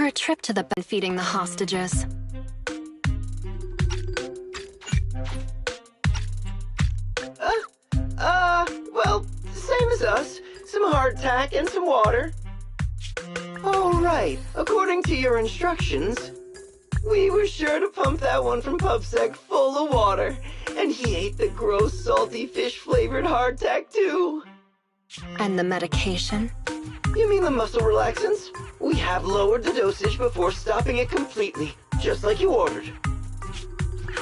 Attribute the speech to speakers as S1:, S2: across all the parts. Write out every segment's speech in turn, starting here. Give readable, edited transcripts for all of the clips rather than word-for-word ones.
S1: for a trip to the and feeding the hostages.
S2: Well, same as us. Some hardtack and some water. All right, according to your instructions, we were sure to pump that one from PubSec full of water, and he ate the gross, salty, fish-flavored hardtack too.
S1: And the medication?
S2: You mean the muscle relaxants? We have lowered the dosage before stopping it completely, just like you ordered.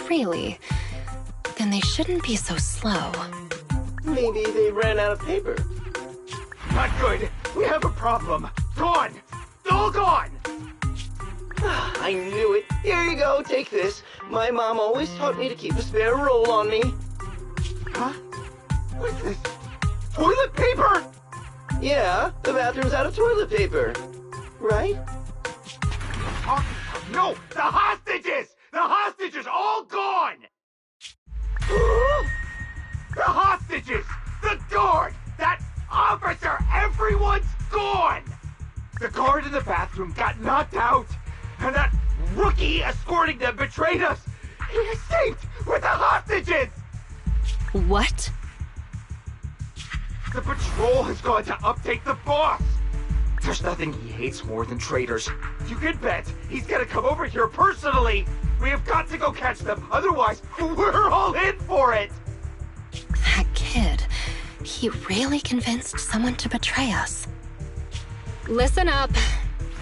S1: Really? Then they shouldn't be so slow.
S2: Maybe they ran out of paper.
S3: Not good. We have a problem. Gone. All gone.
S2: I knew it. Here you go, take this. My mom always taught me to keep a spare roll on me.
S3: Huh? What's this? Toilet paper?
S2: Yeah, the bathroom's out of toilet paper. Right?
S3: No, the hostages! The hostages all gone! The hostages! The guard! That officer! Everyone's gone! The guard in the bathroom got knocked out, and that rookie escorting them betrayed us! He escaped with the hostages!
S1: What?
S3: The patrol has gone to update the boss! There's nothing he hates more than traitors. You can bet he's gonna come over here personally! We have got to go catch them, otherwise we're all in for it!
S1: That kid, he really convinced someone to betray us. Listen up.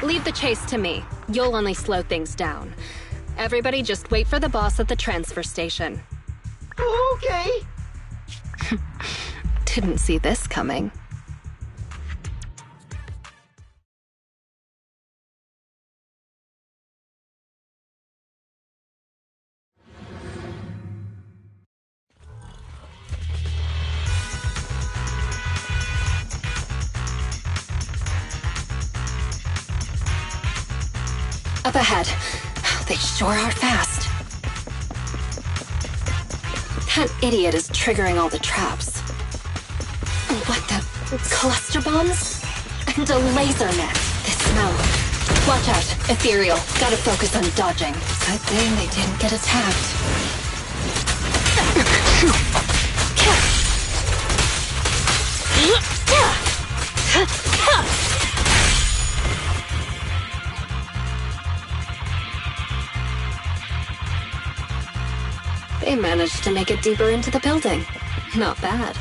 S1: Leave the chase to me. You'll only slow things down. Everybody just wait for the boss at the transfer station.
S2: Okay.
S1: Didn't see this coming. Up ahead. They sure are fast. That idiot is triggering all the traps. What the? Cluster bombs? And a laser net. This smell. Watch out. Ethereal. Gotta focus on dodging. Good thing they didn't get attacked. They managed to make it deeper into the building. Not bad.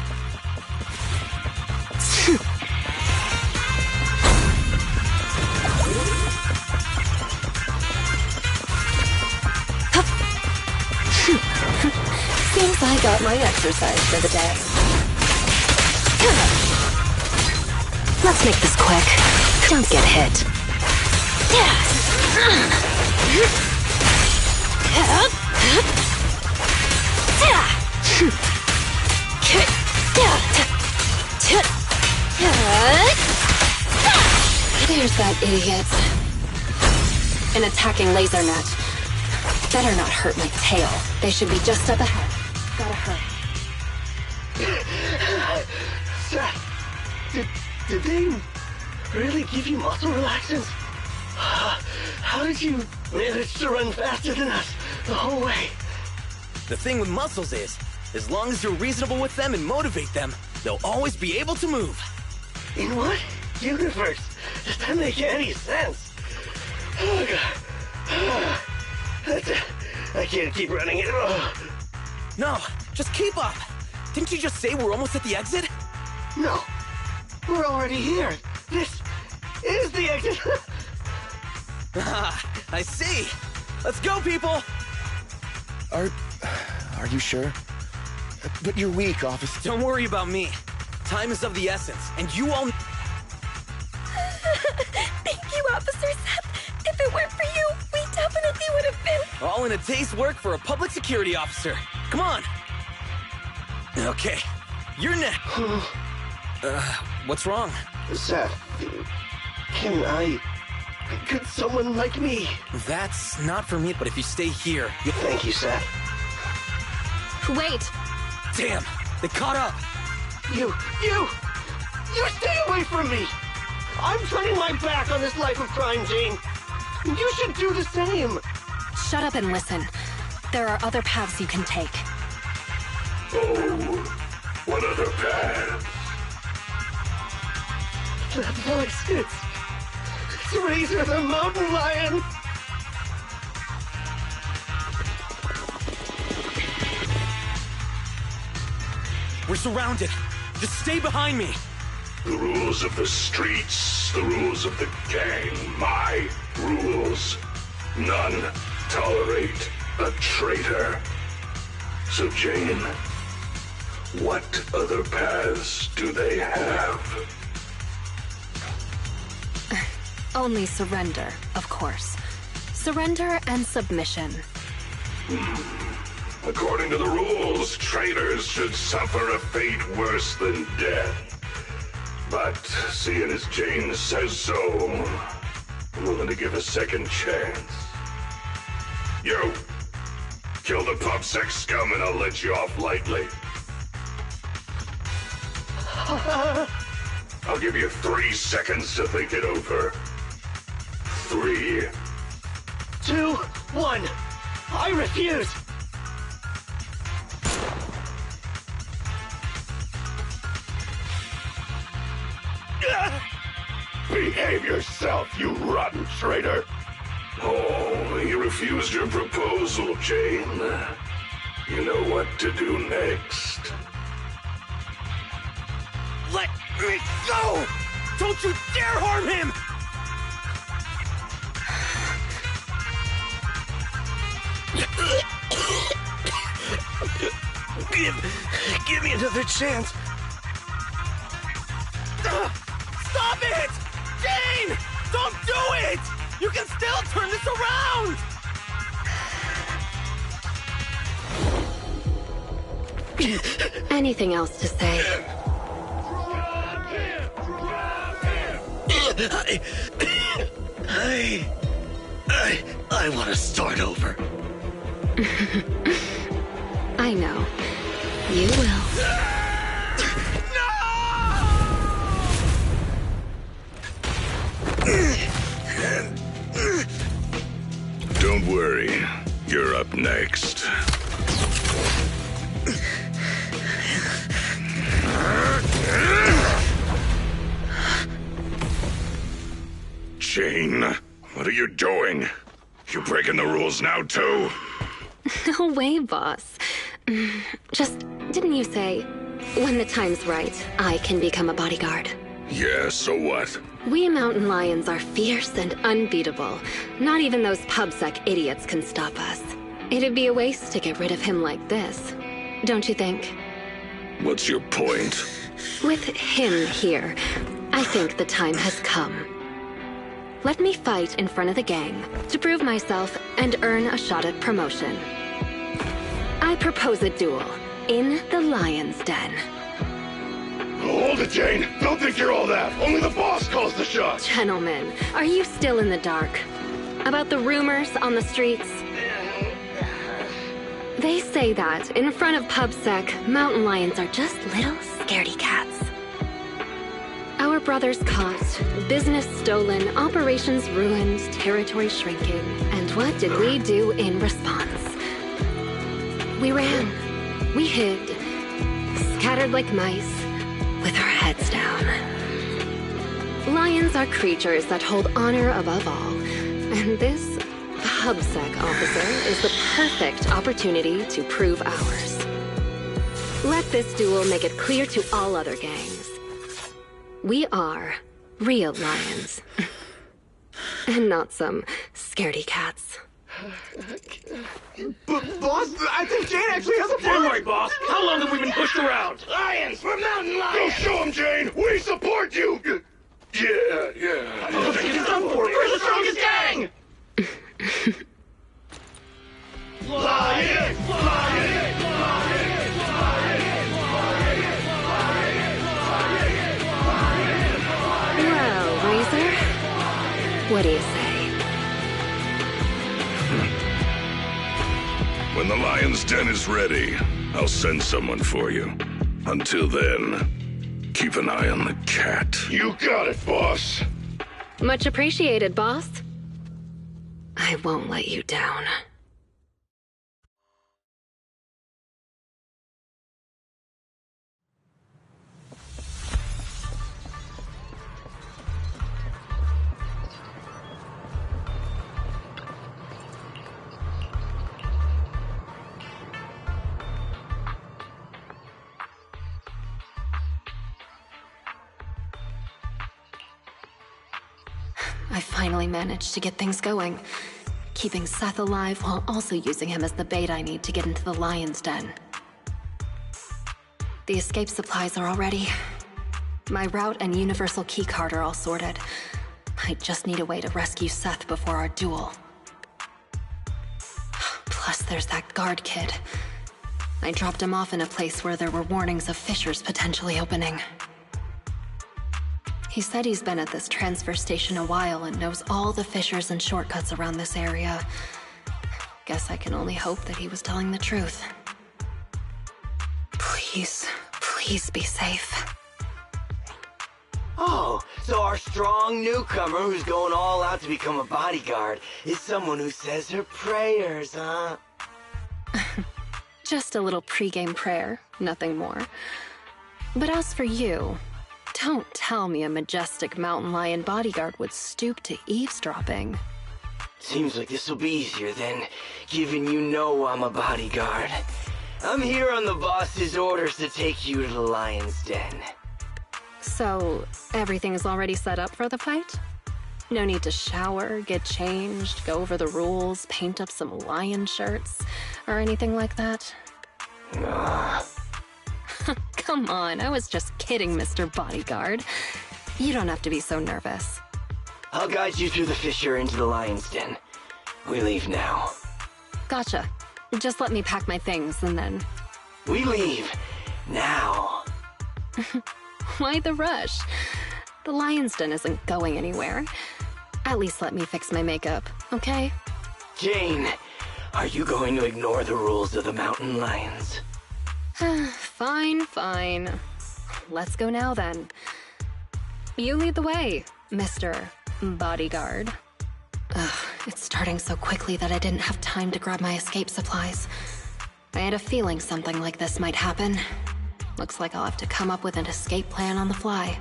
S1: Seems I got my exercise for the day. Let's make this quick. Don't get hit. There's that idiot. An attacking laser net. Better not hurt my tail. They should be just up ahead. Gotta hurry.
S2: Did they really give you muscle relaxants? How did you manage to run faster than us the whole way?
S4: The thing with muscles is, as long as you're reasonable with them and motivate them, they'll always be able to move.
S2: In what universe does that make any sense? Oh, God. I can't keep running it.
S4: No, just keep up. Didn't you just say we're almost at the exit?
S2: No, we're already here. This is the exit.
S4: I see. Let's go, people.
S5: Are you sure? But you're weak, officer.
S4: Don't worry about me. Time is of the essence, and you all...
S6: Thank you, Officer Seth. If it weren't for you, we definitely would have been...
S4: All in a day's work for a public security officer. Come on. Okay, you're next. What's wrong?
S2: Seth, could someone like me?
S4: That's not for me, but if you stay here...
S2: Thank you, Seth.
S1: Wait!
S4: Damn, they caught up.
S2: You stay away from me! I'm turning my back on this life of crime, Jane. You should do the same.
S1: Shut up and listen. There are other paths you can take.
S7: Oh, what other paths?
S2: That voice, it's Razor the Mountain Lion.
S4: We're surrounded. Just stay behind me.
S7: The rules of the streets, the rules of the gang, my rules. None tolerate a traitor. So, Jane, what other paths do they have?
S1: Only surrender, of course. Surrender and submission.
S7: According to the rules, traitors should suffer a fate worse than death. But seeing as Jane says so, I'm willing to give a second chance. You! Kill the PubSec scum and I'll let you off lightly. I'll give you 3 seconds to think it over. 3,
S2: 2, 1. I refuse.
S7: Behave yourself, you rotten traitor! Oh, you refused your proposal, Jane. You know what to do next.
S4: Let me go! Don't you dare harm him! Give me another chance. Stop it! Jane! Don't do it! You can still turn this around!
S1: Anything else to say?
S5: I want to start over.
S1: I know. You will.
S7: Don't worry. You're up next. Jane, what are you doing? You breaking the rules now, too?
S1: No way, boss. Just, didn't you say, when the time's right, I can become a bodyguard?
S7: Yeah, so what?
S1: We mountain lions are fierce and unbeatable. Not even those PubSec idiots can stop us. It'd be a waste to get rid of him like this. Don't you think?
S7: What's your point?
S1: With him here, I think the time has come. Let me fight in front of the gang to prove myself and earn a shot at promotion. I propose a duel in the Lion's Den.
S7: Hold it, Jane! Don't think you're all that! Only the boss calls the shots!
S1: Gentlemen, are you still in the dark? About the rumors on the streets? They say that in front of PubSec, mountain lions are just little scaredy cats. Our brothers caught, business stolen, operations ruined, territory shrinking. And what did we do in response? We ran. We hid. Scattered like mice, with our heads down. Lions are creatures that hold honor above all. And this PubSec officer is the perfect opportunity to prove ours. Let this duel make it clear to all other gangs. We are real lions. And not some scaredy cats.
S3: Boss, I think Jane actually has a point.
S8: Don't worry, boss. How long have we been pushed around?
S3: Lions, we're mountain
S7: Go
S3: lions.
S7: show him, Jane! We support you! Yeah.
S3: It's done for. We're the strongest gang. Lions, lions,
S1: Well, Razor, what do you say?
S7: When the Lion's Den is ready, I'll send someone for you. Until then, keep an eye on the cat. You got it, boss.
S1: Much appreciated, boss. I won't let you down. I finally managed to get things going, keeping Seth alive while also using him as the bait I need to get into the lion's den. The escape supplies are all ready. My route and universal keycard are all sorted. I just need a way to rescue Seth before our duel. Plus, there's that guard kid. I dropped him off in a place where there were warnings of fissures potentially opening. He said he's been at this transfer station a while and knows all the fissures and shortcuts around this area. Guess I can only hope that he was telling the truth. Please, please be safe.
S2: Oh, so our strong newcomer who's going all out to become a bodyguard is someone who says her prayers, huh?
S1: Just a little pregame prayer, nothing more. But as for you, don't tell me a majestic mountain lion bodyguard would stoop to eavesdropping.
S2: Seems like this will be easier then, given you know I'm a bodyguard. I'm here on the boss's orders to take you to the lion's den.
S1: So, everything's already set up for the fight? No need to shower, get changed, go over the rules, paint up some lion shirts, or anything like that? Come on, I was just kidding, Mr. Bodyguard. You don't have to be so nervous.
S2: I'll guide you through the fissure into the lion's den. We leave now.
S1: Gotcha. Just let me pack my things and then...
S2: We leave now.
S1: Why the rush? The lion's den isn't going anywhere. At least let me fix my makeup, okay?
S2: Jane, are you going to ignore the rules of the mountain lions?
S1: Fine, fine. Let's go now then. You lead the way, Mr. Bodyguard. Ugh, it's starting so quickly that I didn't have time to grab my escape supplies. I had a feeling something like this might happen. Looks like I'll have to come up with an escape plan on the fly.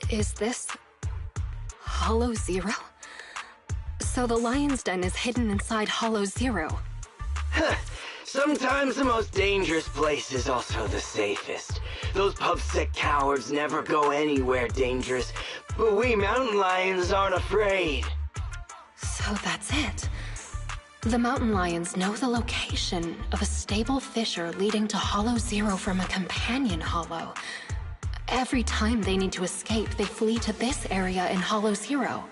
S1: Is this Hollow Zero? So the lion's den is hidden inside Hollow Zero.
S2: Sometimes the most dangerous place is also the safest. Those pub-sick cowards never go anywhere dangerous, but we mountain lions aren't afraid.
S1: So that's it. The mountain lions know the location of a stable fissure leading to Hollow Zero from a companion hollow. Every time they need to escape, they flee to this area in Hollow Zero.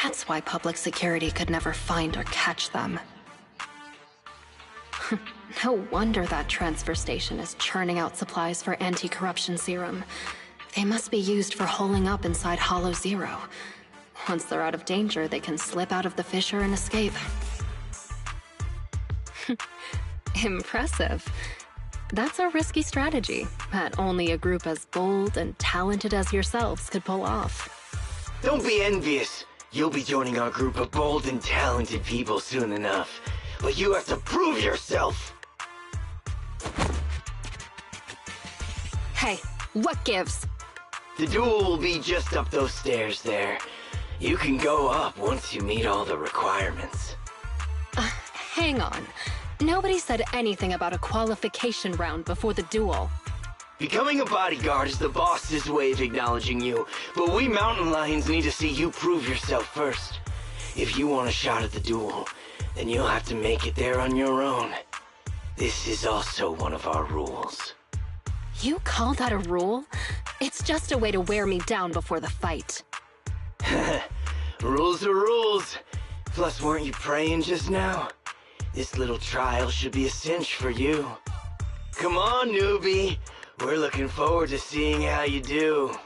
S1: That's why public security could never find or catch them. No wonder that transfer station is churning out supplies for anti-corruption serum. They must be used for holing up inside Hollow Zero. Once they're out of danger, they can slip out of the fissure and escape. Impressive. That's a risky strategy that only a group as bold and talented as yourselves could pull off.
S2: Don't be envious. You'll be joining our group of bold and talented people soon enough. But you have to prove yourself!
S1: Hey, what gives?
S2: The duel will be just up those stairs there. You can go up once you meet all the requirements.
S1: Hang on. Nobody said anything about a qualification round before the duel.
S2: Becoming a bodyguard is the boss's way of acknowledging you, but we mountain lions need to see you prove yourself first. If you want a shot at the duel, then you'll have to make it there on your own. This is also one of our rules.
S1: You call that a rule? It's just a way to wear me down before the fight.
S2: Rules are rules. Plus, weren't you praying just now? This little trial should be a cinch for you. Come on, newbie. We're looking forward to seeing how you do.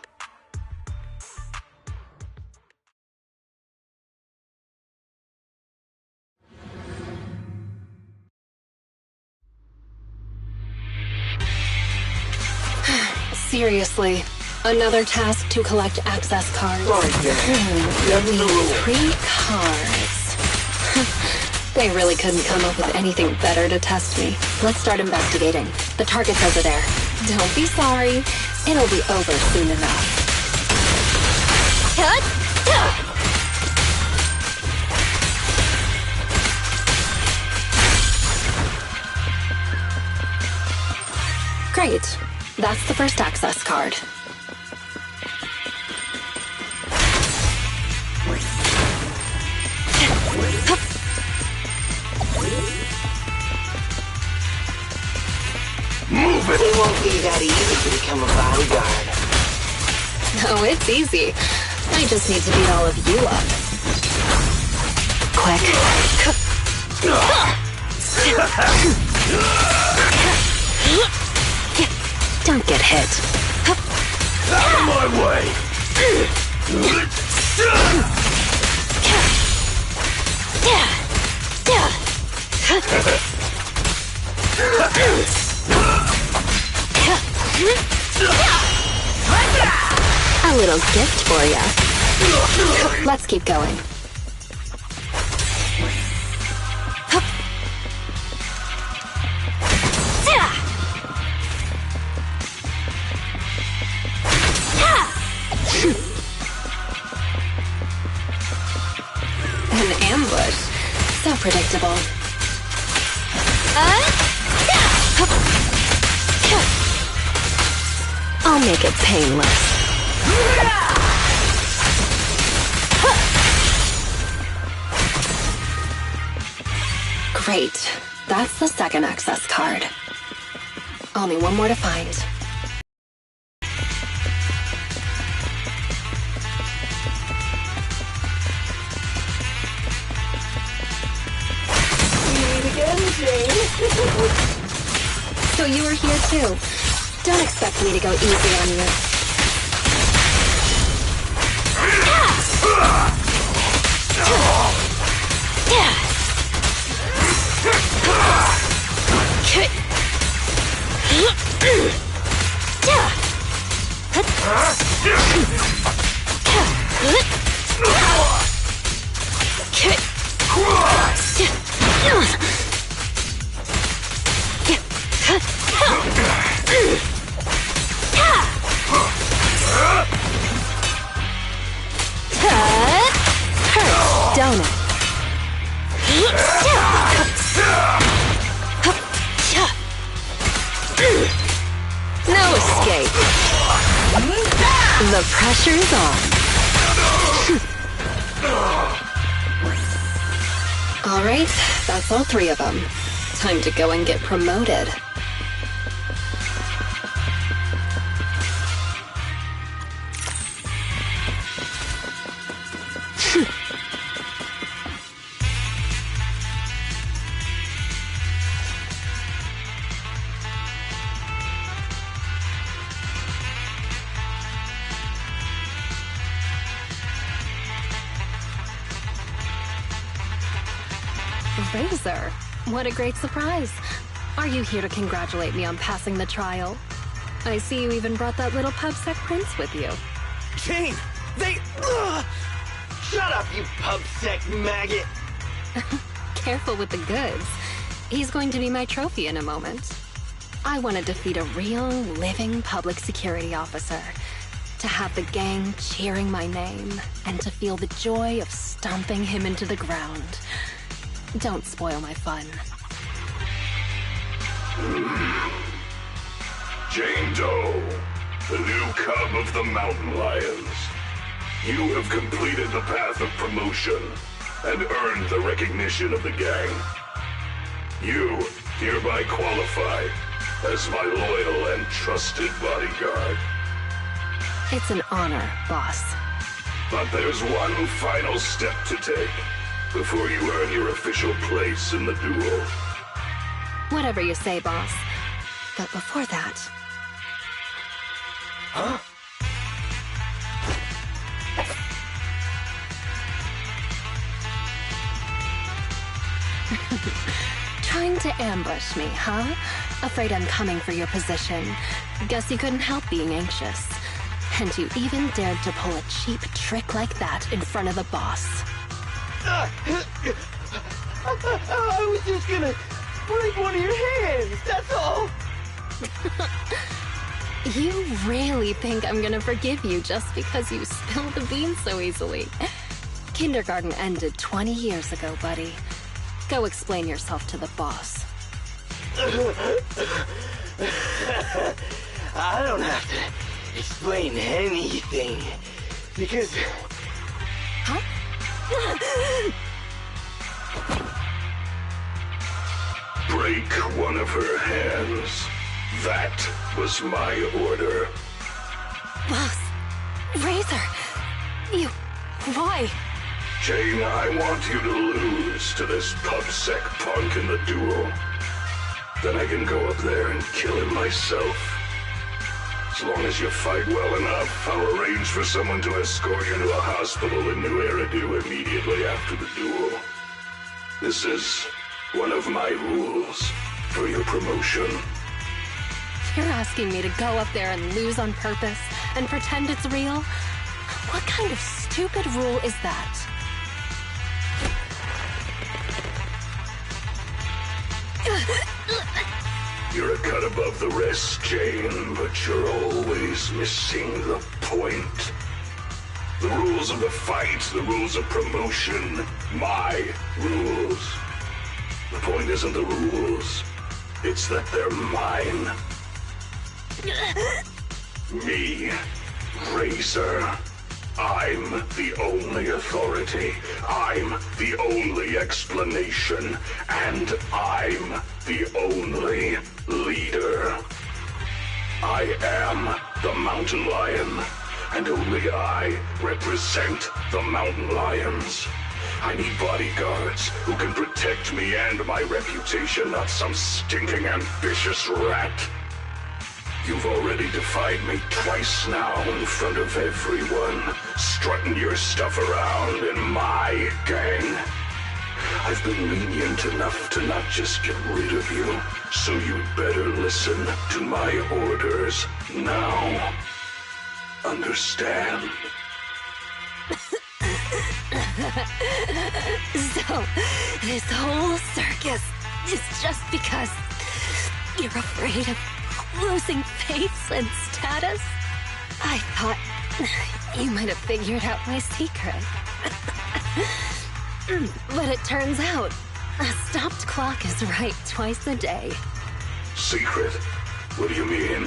S1: Seriously, another task to collect access cards.
S2: Sorry, That's the rule.
S1: 3 cards. They really couldn't come up with anything better to test me. Let's start investigating. The target's over there. Don't be sorry. It'll be over soon enough. Great. That's the first access card.
S2: Move it! It won't be that easy to become a bodyguard.
S1: Oh, it's easy. I just need to beat all of you up. Quick. Don't get hit.
S3: Out of my way!
S1: A little gift for ya. Let's keep going. An ambush. So predictable. I'll make it painless. Great. That's the second access card. Only one more to find.
S2: Meet again, Jane.
S1: So you were here too. Don't expect me to go easy on you. Hurts, don't it? No escape. The pressure's on. All right, that's all 3 of them. Time to go and get promoted. Razor, what a great surprise. Are you here to congratulate me on passing the trial? I see you even brought that little pubsec prince with you.
S4: Jane, they...
S2: Shut up, you pubsec maggot.
S1: Careful with the goods. He's going to be my trophy in a moment. I want to defeat a real, living public security officer. To have the gang cheering my name, and to feel the joy of stomping him into the ground. Don't spoil my fun.
S7: Jane Doe, the new cub of the mountain lions. You have completed the path of promotion and earned the recognition of the gang. You hereby qualify as my loyal and trusted bodyguard.
S1: It's an honor, boss.
S7: But there's one final step to take before you earn your official place in the duel.
S1: Whatever you say, boss. But before that...
S2: Huh?
S1: Trying to ambush me, huh? Afraid I'm coming for your position. Guess you couldn't help being anxious. And you even dared to pull a cheap trick like that in front of the boss.
S2: I was just gonna break one of your hands, that's all.
S1: You really think I'm gonna forgive you just because you spilled the beans so easily? Kindergarten ended 20 years ago, buddy. Go explain yourself to the boss.
S2: I don't have to explain anything, because...
S1: Huh?
S7: Break one of her hands. That was my order.
S1: Boss, Razor, you... why?
S7: Jane, I want you to lose to this pubsec punk in the duel. Then I can go up there and kill him myself. As long as you fight well enough, I'll arrange for someone to escort you to a hospital in New Eridu immediately after the duel. This is one of my rules for your promotion.
S1: You're asking me to go up there and lose on purpose and pretend it's real? What kind of stupid rule is that?
S7: You're a cut above the rest, Jane, but you're always missing the point. The rules of the fight, the rules of promotion, my rules. The point isn't the rules, it's that they're mine. Me, Razor. I'm the only authority. I'm the only explanation. And I'm the only leader. I am the Mountain Lion, and only I represent the Mountain Lions. I need bodyguards who can protect me and my reputation, not some stinking ambitious rat. You've already defied me twice now in front of everyone, strutting your stuff around in my gang. I've been lenient enough to not just get rid of you, so you'd better listen to my orders now. Understand?
S1: So, this whole circus is just because you're afraid of losing face and status? I thought you might have figured out my secret. But it turns out, a stopped clock is right twice a day.
S7: Secret? What do you mean?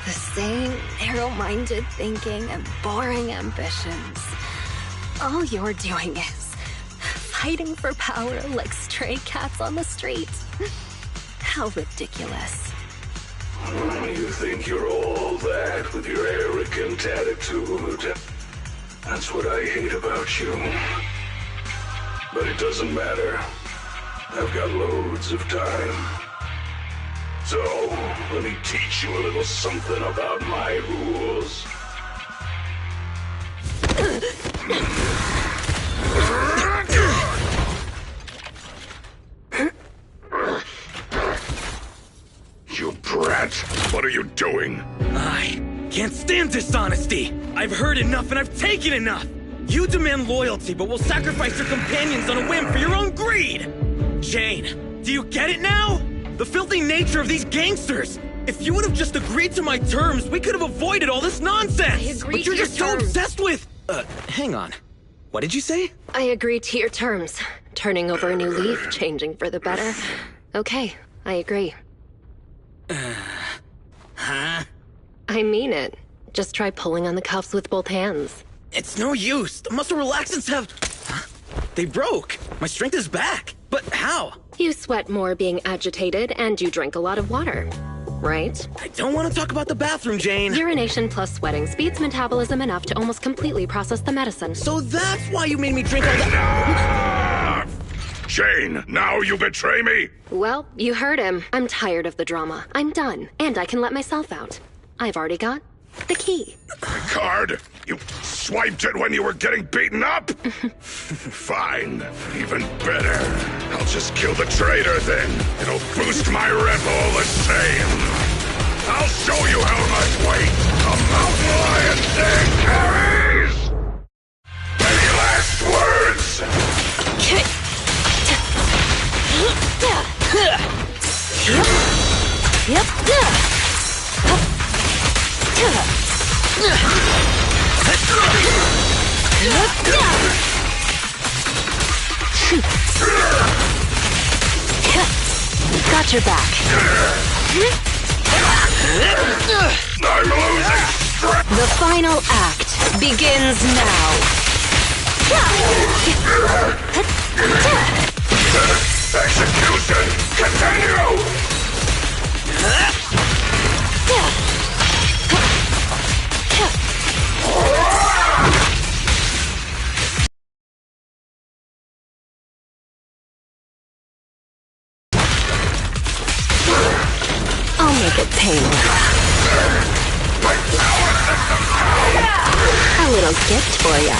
S1: The same narrow-minded thinking and boring ambitions. All you're doing is fighting for power like stray cats on the street. How ridiculous.
S7: You think you're all that with your arrogant attitude. That's what I hate about you. But it doesn't matter. I've got loads of time. So, let me teach you a little something about my rules. You brat! What are you doing?
S4: I can't stand dishonesty! I've heard enough and I've taken enough! You demand loyalty, but will sacrifice your companions on a whim for your own greed! Jane, do you get it now? The filthy nature of these gangsters! If you would have just agreed to my terms, we could have avoided all this nonsense!
S6: I agree
S4: But you're
S6: to your
S4: just so
S6: terms.
S4: obsessed with... hang on. What did you say?
S6: I agree to your terms. Turning over a new leaf, changing for the better. Okay, I agree.
S4: Huh?
S6: I mean it. Just try pulling on the cuffs with both hands.
S4: It's no use. The muscle relaxants have... Huh? They broke. My strength is back. But how?
S6: You sweat more being agitated, and you drink a lot of water. Right?
S4: I don't want to talk about the bathroom, Jane.
S6: Urination plus sweating speeds metabolism enough to almost completely process the medicine.
S4: So that's why you made me drink all that...
S7: Jane, now you betray me?
S6: Well, you heard him. I'm tired of the drama. I'm done, and I can let myself out. I've already got The key.
S7: Card? You swiped it when you were getting beaten up? Fine. Even better. I'll just kill the traitor then. It'll boost my rep all the same. I'll show you how much weight a mountain lion thing carries! Any last words?
S6: Got your back.
S7: I'm losing strength!
S6: The final act begins now.
S7: Execution! Continue!
S6: I'll make it painless. A little gift for ya.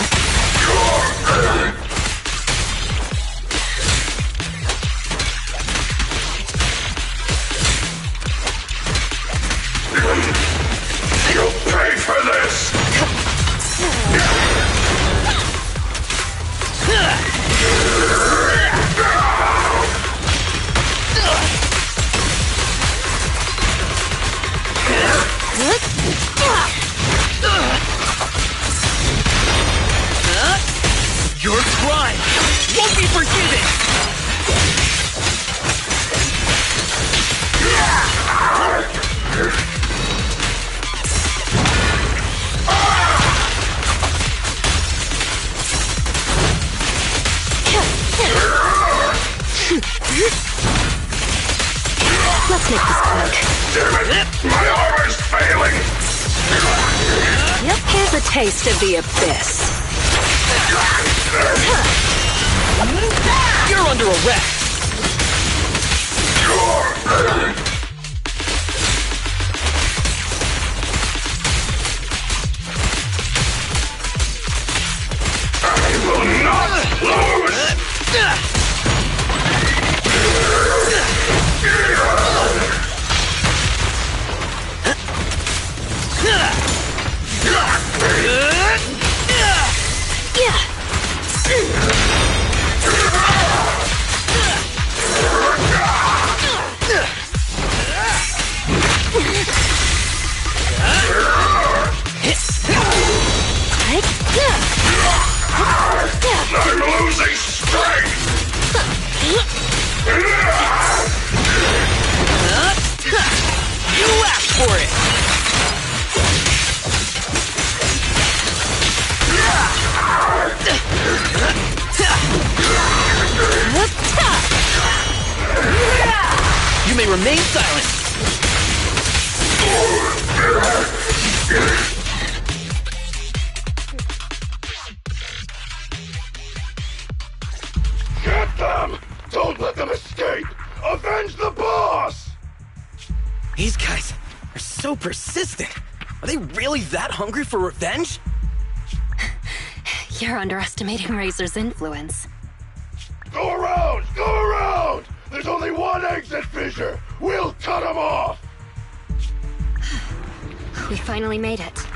S7: You'll pay for this!
S4: Your crime won't be forgiven!
S6: Let's make this quick.
S7: Damn it! My armor's failing!
S6: Yep, here's a taste of the abyss.
S4: You're under arrest!
S7: I will not lose! I'm losing strength!
S4: You asked for it! You may remain silent!
S7: Get them! Don't let them escape! Avenge the boss!
S4: These guys are so persistent. Are they really that hungry for revenge?
S1: You're underestimating Razor's influence.
S7: Go around! Go around! There's only one exit fissure! We'll cut them off!
S1: We finally made it.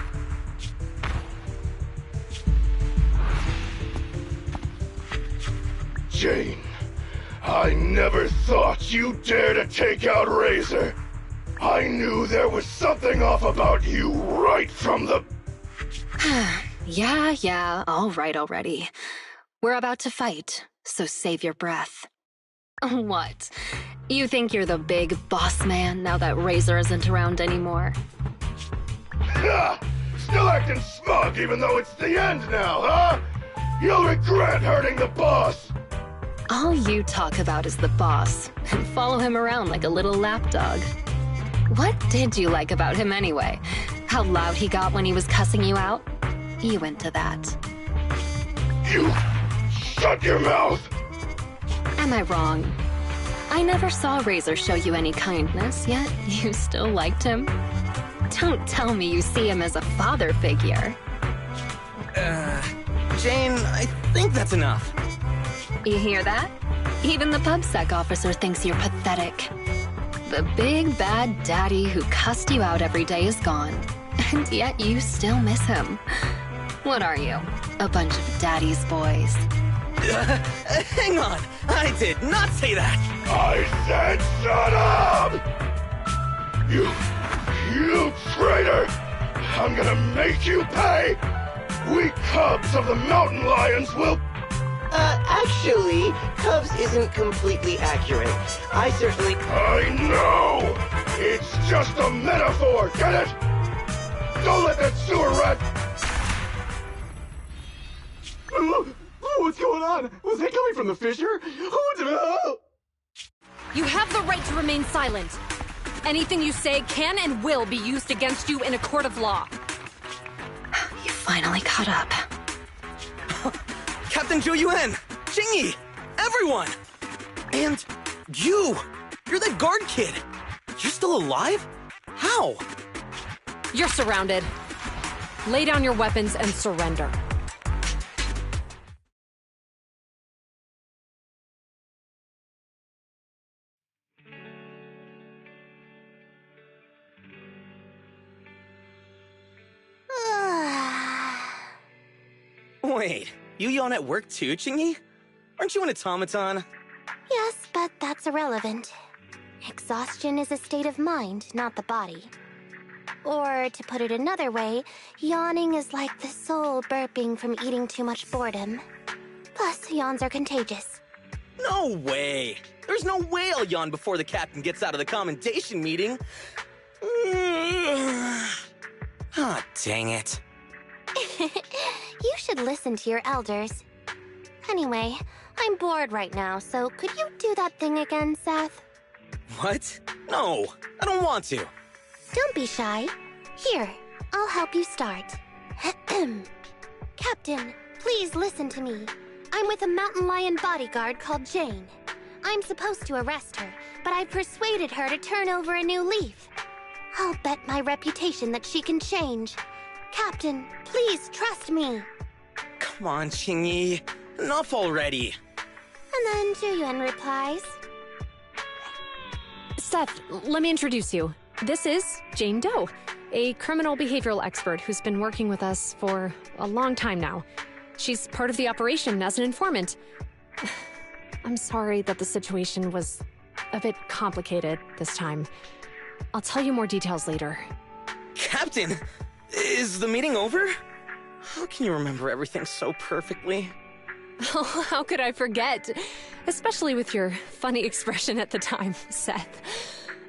S7: Jane, I never thought you'd dare to take out Razor. I knew there was something off about you right from the...
S1: Yeah, all right already. We're about to fight, so save your breath. What? You think you're the big boss man now that Razor isn't around anymore?
S7: Ha! Still acting smug even though it's the end now, huh? You'll regret hurting the boss!
S1: All you talk about is the boss, and follow him around like a little lapdog. What did you like about him anyway? How loud he got when he was cussing you out? You into that.
S7: You... shut your mouth!
S1: Am I wrong? I never saw Razor show you any kindness, yet you still liked him. Don't tell me you see him as a father figure.
S4: Jane, I think that's enough.
S1: You hear that? Even the PubSec officer thinks you're pathetic. The big bad daddy who cussed you out every day is gone, and yet you still miss him. What are you? A bunch of daddy's boys.
S4: Hang on! I did not say that!
S7: I said shut up! You traitor! I'm gonna make you pay! We cubs of the mountain lions will...
S2: Actually, Cubs isn't completely accurate. I
S7: know! It's just a metaphor, get it? Don't let that sewer rat...
S3: What's going on? Was that coming from the fissure?
S9: You have the right to remain silent. Anything you say can and will be used against you in a court of law.
S1: You finally caught up.
S4: Captain Zhou Yuan! Jingyi! Everyone! And you! You're that guard kid! You're still alive? How?
S9: You're surrounded. Lay down your weapons and surrender.
S4: Wait, you yawn at work too, Jingyi? Aren't you an automaton?
S10: Yes, but that's irrelevant. Exhaustion is a state of mind, not the body. Or, to put it another way, yawning is like the soul burping from eating too much boredom. Plus, yawns are contagious.
S4: No way! There's no way I'll yawn before the captain gets out of the commendation meeting. Ah, dang it.
S10: You should listen to your elders. Anyway, I'm bored right now, so could you do that thing again, Seth?
S4: What? No, I don't want to.
S10: Don't be shy. Here, I'll help you start. Captain, please listen to me. I'm with a mountain lion bodyguard called Jane. I'm supposed to arrest her, but I've persuaded her to turn over a new leaf. I'll bet my reputation that she can change. Captain, please trust me.
S4: Come on, Jingyi. Enough already.
S10: And then Zhuyuan replies.
S9: Seth, let me introduce you. This is Jane Doe, a criminal behavioral expert who's been working with us for a long time now. She's part of the operation as an informant. I'm sorry that the situation was a bit complicated this time. I'll tell you more details later.
S4: Captain, is the meeting over? How can you remember everything so perfectly?
S9: Oh, how could I forget? Especially with your funny expression at the time, Seth.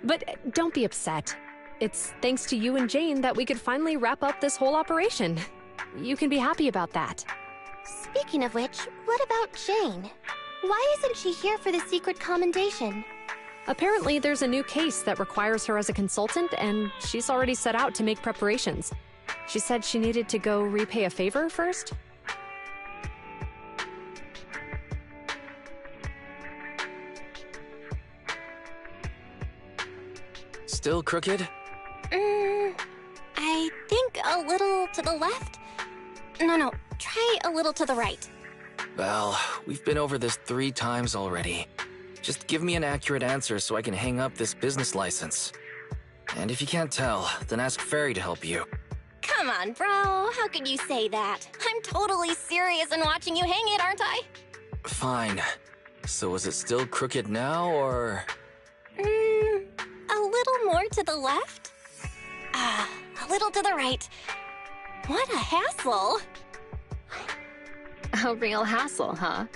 S9: But don't be upset. It's thanks to you and Jane that we could finally wrap up this whole operation. You can be happy about that.
S10: Speaking of which, what about Jane? Why isn't she here for the secret commendation?
S9: Apparently, there's a new case that requires her as a consultant, and she's already set out to make preparations. She said she needed to go repay a favor first.
S11: Still crooked?
S10: I think a little to the left? No, try a little to the right.
S11: Well, we've been over this 3 times already. Just give me an accurate answer so I can hang up this business license. And if you can't tell, then ask Fairy to help you.
S10: Come on, bro. How could you say that? I'm totally serious in watching you hang it, aren't I?
S11: Fine. So is it still crooked now, or...?
S10: A little more to the left? A little to the right. What a hassle.
S1: A real hassle, huh?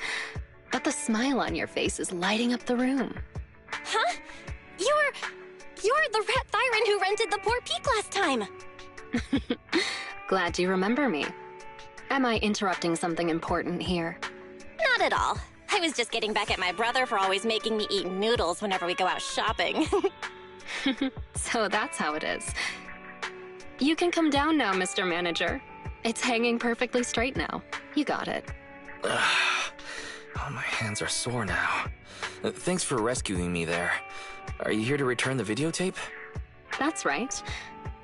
S1: But the smile on your face is lighting up the room.
S10: Huh? You're the Rat Thyron who rented the poor peak last time.
S1: Glad you remember me. Am I interrupting something important here?
S10: Not at all. I was just getting back at my brother for always making me eat noodles whenever we go out shopping.
S1: So that's how it is. You can come down now, Mr. Manager. It's hanging perfectly straight now. You got it.
S11: Oh, my hands are sore now. Thanks for rescuing me there. Are you here to return the videotape?
S1: That's right.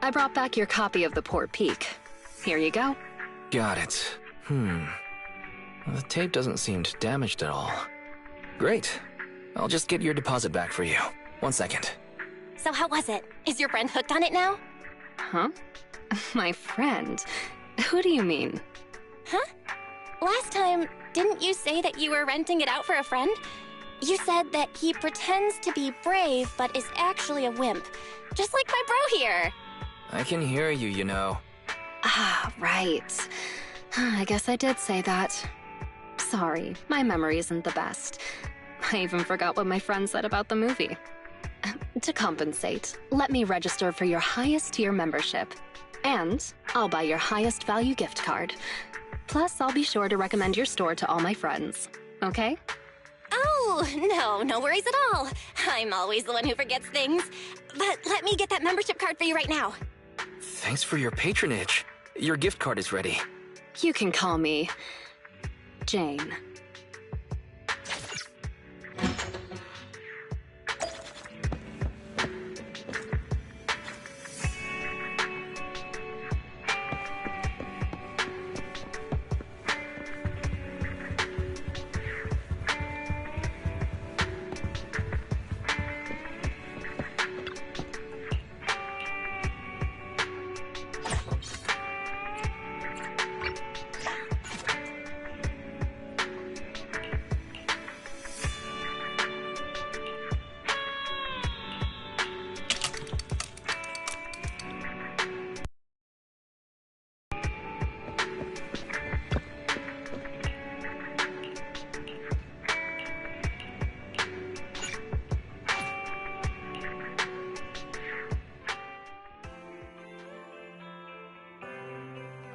S6: I brought back your copy of The Poor Peak. Here you go.
S11: Got it. The tape doesn't seem damaged at all. Great. I'll just get your deposit back for you. 1 second.
S10: So how was it? Is your friend hooked on it now?
S6: Huh? My friend? Who do you mean?
S10: Huh? Last time, didn't you say that you were renting it out for a friend? You said that he pretends to be brave, but is actually a wimp. Just like my bro here.
S11: I can hear you, you know.
S6: Ah, right. I guess I did say that. Sorry, my memory isn't the best. I even forgot what my friend said about the movie. To compensate, let me register for your highest tier membership. And I'll buy your highest value gift card. Plus, I'll be sure to recommend your store to all my friends. Okay?
S10: Oh, no worries at all. I'm always the one who forgets things. But let me get that membership card for you right now.
S11: Thanks for your patronage. Your gift card is ready.
S6: You can call me Jane.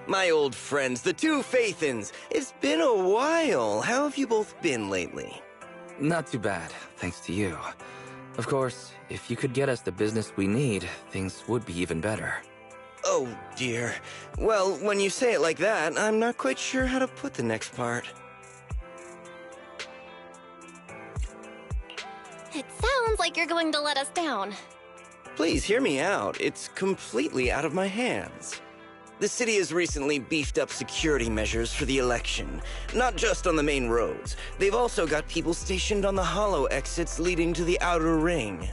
S2: My old friends, the two Faithins. It's been a while. How have you both been lately?
S11: Not too bad, thanks to you. Of course, if you could get us the business we need, things would be even better.
S2: Oh, dear. Well, when you say it like that, I'm not quite sure how to put the next part.
S10: It sounds like you're going to let us down.
S2: Please hear me out. It's completely out of my hands. The city has recently beefed up security measures for the election, not just on the main roads. They've also got people stationed on the hollow exits leading to the outer ring.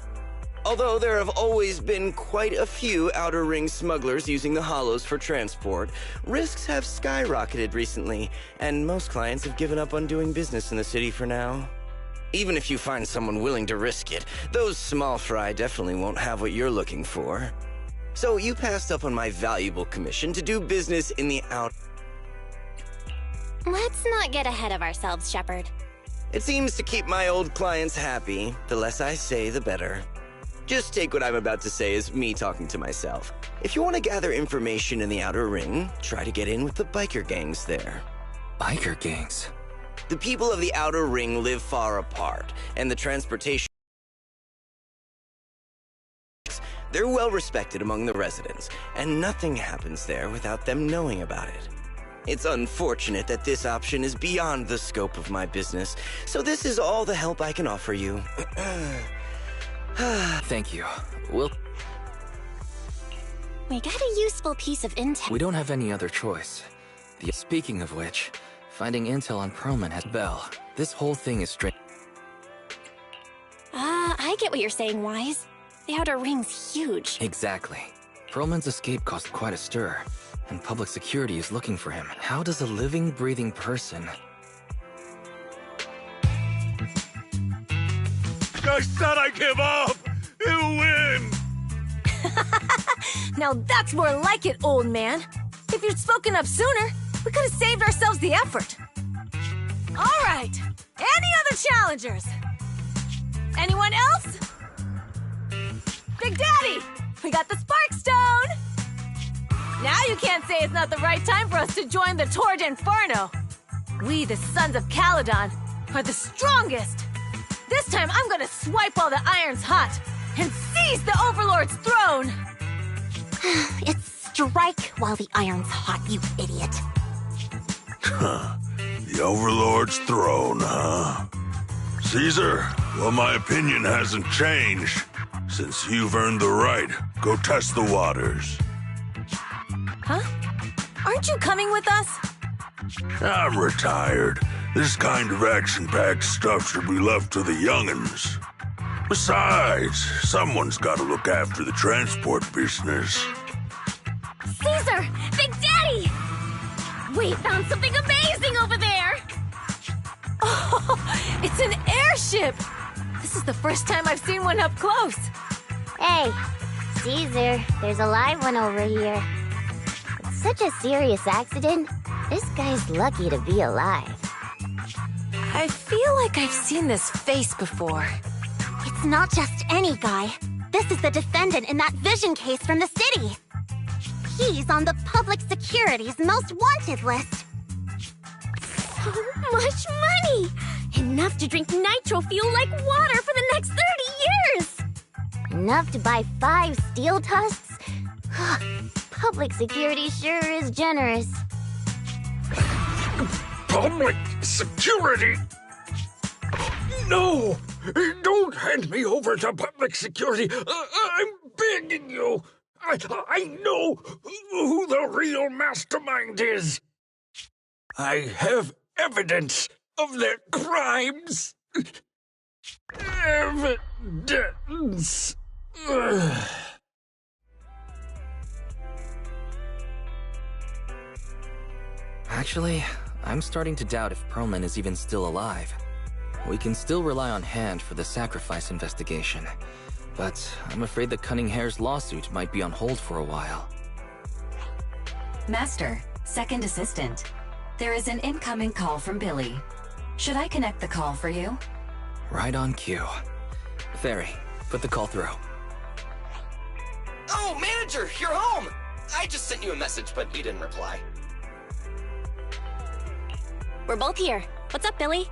S2: Although there have always been quite a few outer ring smugglers using the hollows for transport, risks have skyrocketed recently, and most clients have given up on doing business in the city for now. Even if you find someone willing to risk it, those small fry definitely won't have what you're looking for. So you passed up on my valuable commission to do business in the
S10: Let's not get ahead of ourselves, Shepard.
S2: It seems to keep my old clients happy. The less I say, the better. Just take what I'm about to say as me talking to myself. If you want to gather information in the outer ring, try to get in with the biker gangs there.
S11: Biker gangs?
S2: The people of the outer ring live far apart, and the transportation... They're well respected among the residents, and nothing happens there without them knowing about it. It's unfortunate that this option is beyond the scope of my business, so this is all the help I can offer you.
S11: Thank you.
S10: We got a useful piece of intel.
S11: We don't have any other choice. Speaking of which, finding intel on Perlman has Bell. This whole thing is straight.
S10: I get what you're saying, Wise. The outer ring's huge.
S11: Exactly. Perlman's escape caused quite a stir, and public security is looking for him. How does a living, breathing person...
S7: I said I give up! You win!
S12: Now that's more like it, old man. If you'd spoken up sooner, we could have saved ourselves the effort. All right. Any other challengers? Anyone else? Big Daddy, we got the Spark Stone! Now you can't say it's not the right time for us to join the Torrid Inferno. We, the Sons of Caledon, are the strongest. This time I'm gonna swipe while the iron's hot and seize the Overlord's throne!
S10: It's strike while the iron's hot, you idiot.
S7: Huh. The Overlord's throne, huh? Caesar, well, my opinion hasn't changed. Since you've earned the right, go test the waters.
S12: Huh? Aren't you coming with us?
S7: I'm retired. This kind of action-packed stuff should be left to the young'uns. Besides, someone's got to look after the transport business.
S10: Caesar! Big Daddy! We found something amazing over there!
S12: Oh, it's an airship! This is the first time I've seen one up close.
S10: Hey, Caesar, there's a live one over here. It's such a serious accident. This guy's lucky to be alive.
S12: I feel like I've seen this face before.
S10: It's not just any guy. This is the defendant in that vision case from the city. He's on the public security's most wanted list. So much money! Enough to drink nitro fuel like water for the next 30 years! Enough to buy 5 steel tusks? Public security sure is generous.
S13: Public security? No! Don't hand me over to public security! I'm begging you! I know who the real mastermind is! I have evidence of their crimes! Evidence!
S11: Actually, I'm starting to doubt if Perlman is even still alive. We can still rely on Hand for the sacrifice investigation, but I'm afraid the Cunning Hare's lawsuit might be on hold for a while.
S14: Master, second assistant. There is an incoming call from Billy. Should I connect the call for you?
S11: Right on cue. Fairy, put the call through.
S15: Oh, manager, you're home! I just sent you a message, but you didn't reply.
S10: We're both here. What's up, Billy?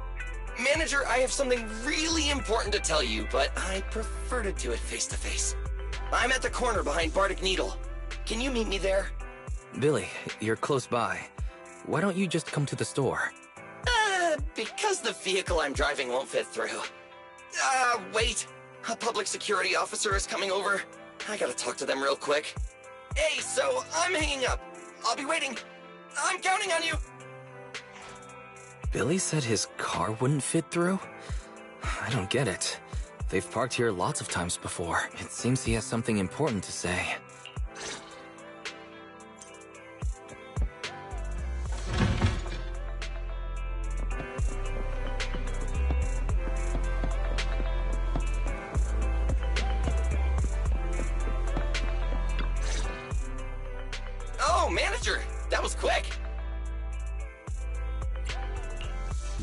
S15: Manager, I have something really important to tell you, but I prefer to do it face-to-face. I'm at the corner behind Bardic Needle. Can you meet me there?
S11: Billy, you're close by. Why don't you just come to the store?
S15: Because the vehicle I'm driving won't fit through. Wait. A public security officer is coming over. I gotta talk to them real quick. Hey, so I'm hanging up. I'll be waiting. I'm counting on you.
S11: Billy said his car wouldn't fit through? I don't get it. They've parked here lots of times before. It seems he has something important to say.
S15: Oh, manager, that was quick.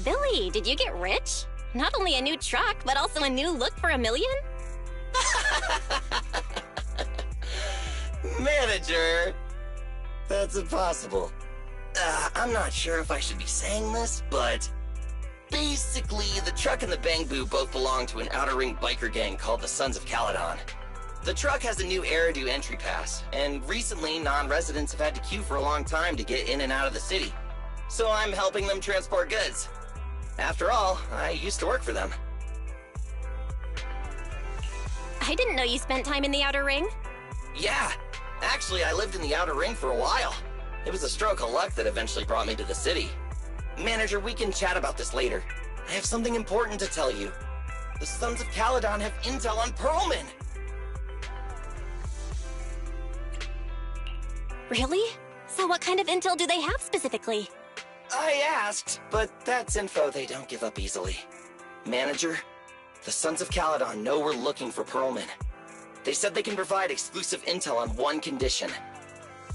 S10: Billy, did you get rich? Not only a new truck, but also a new look for $1 million?
S15: Manager! That's impossible. I'm not sure if I should be saying this, but... basically, the truck and the Bang Boo both belong to an Outer Ring biker gang called the Sons of Caledon. The truck has a new Eridu entry pass, and recently non-residents have had to queue for a long time to get in and out of the city. So I'm helping them transport goods. After all, I used to work for them.
S10: I didn't know you spent time in the Outer Ring.
S15: Yeah, actually I lived in the Outer Ring for a while. It was a stroke of luck that eventually brought me to the city. Manager, we can chat about this later. I have something important to tell you. The Sons of Caledon have intel on Perlman.
S10: Really? So what kind of intel do they have specifically?
S15: I asked, but that's info they don't give up easily. Manager, the Sons of Caledon know we're looking for Perlman. They said they can provide exclusive intel on one condition.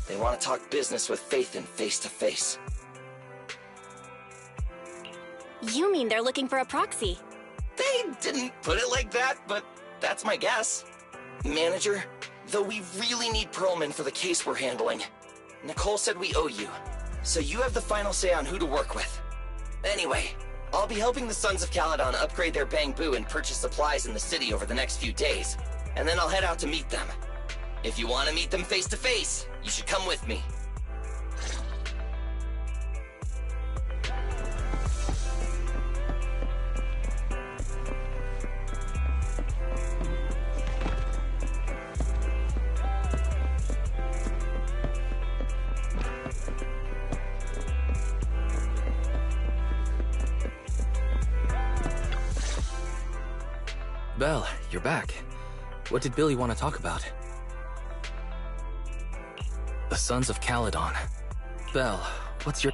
S15: They want to talk business with Faith in face-to-face.
S10: You mean they're looking for a proxy?
S15: They didn't put it like that, but that's my guess. Manager, though we really need Perlman for the case we're handling, Nicole said we owe you. So you have the final say on who to work with. Anyway, I'll be helping the Sons of Caledon upgrade their Bang Boo and purchase supplies in the city over the next few days. And then I'll head out to meet them. If you want to meet them face to face, you should come with me.
S11: Belle, you're back. What did Billy want to talk about? The Sons of Caledon. Belle, what's your...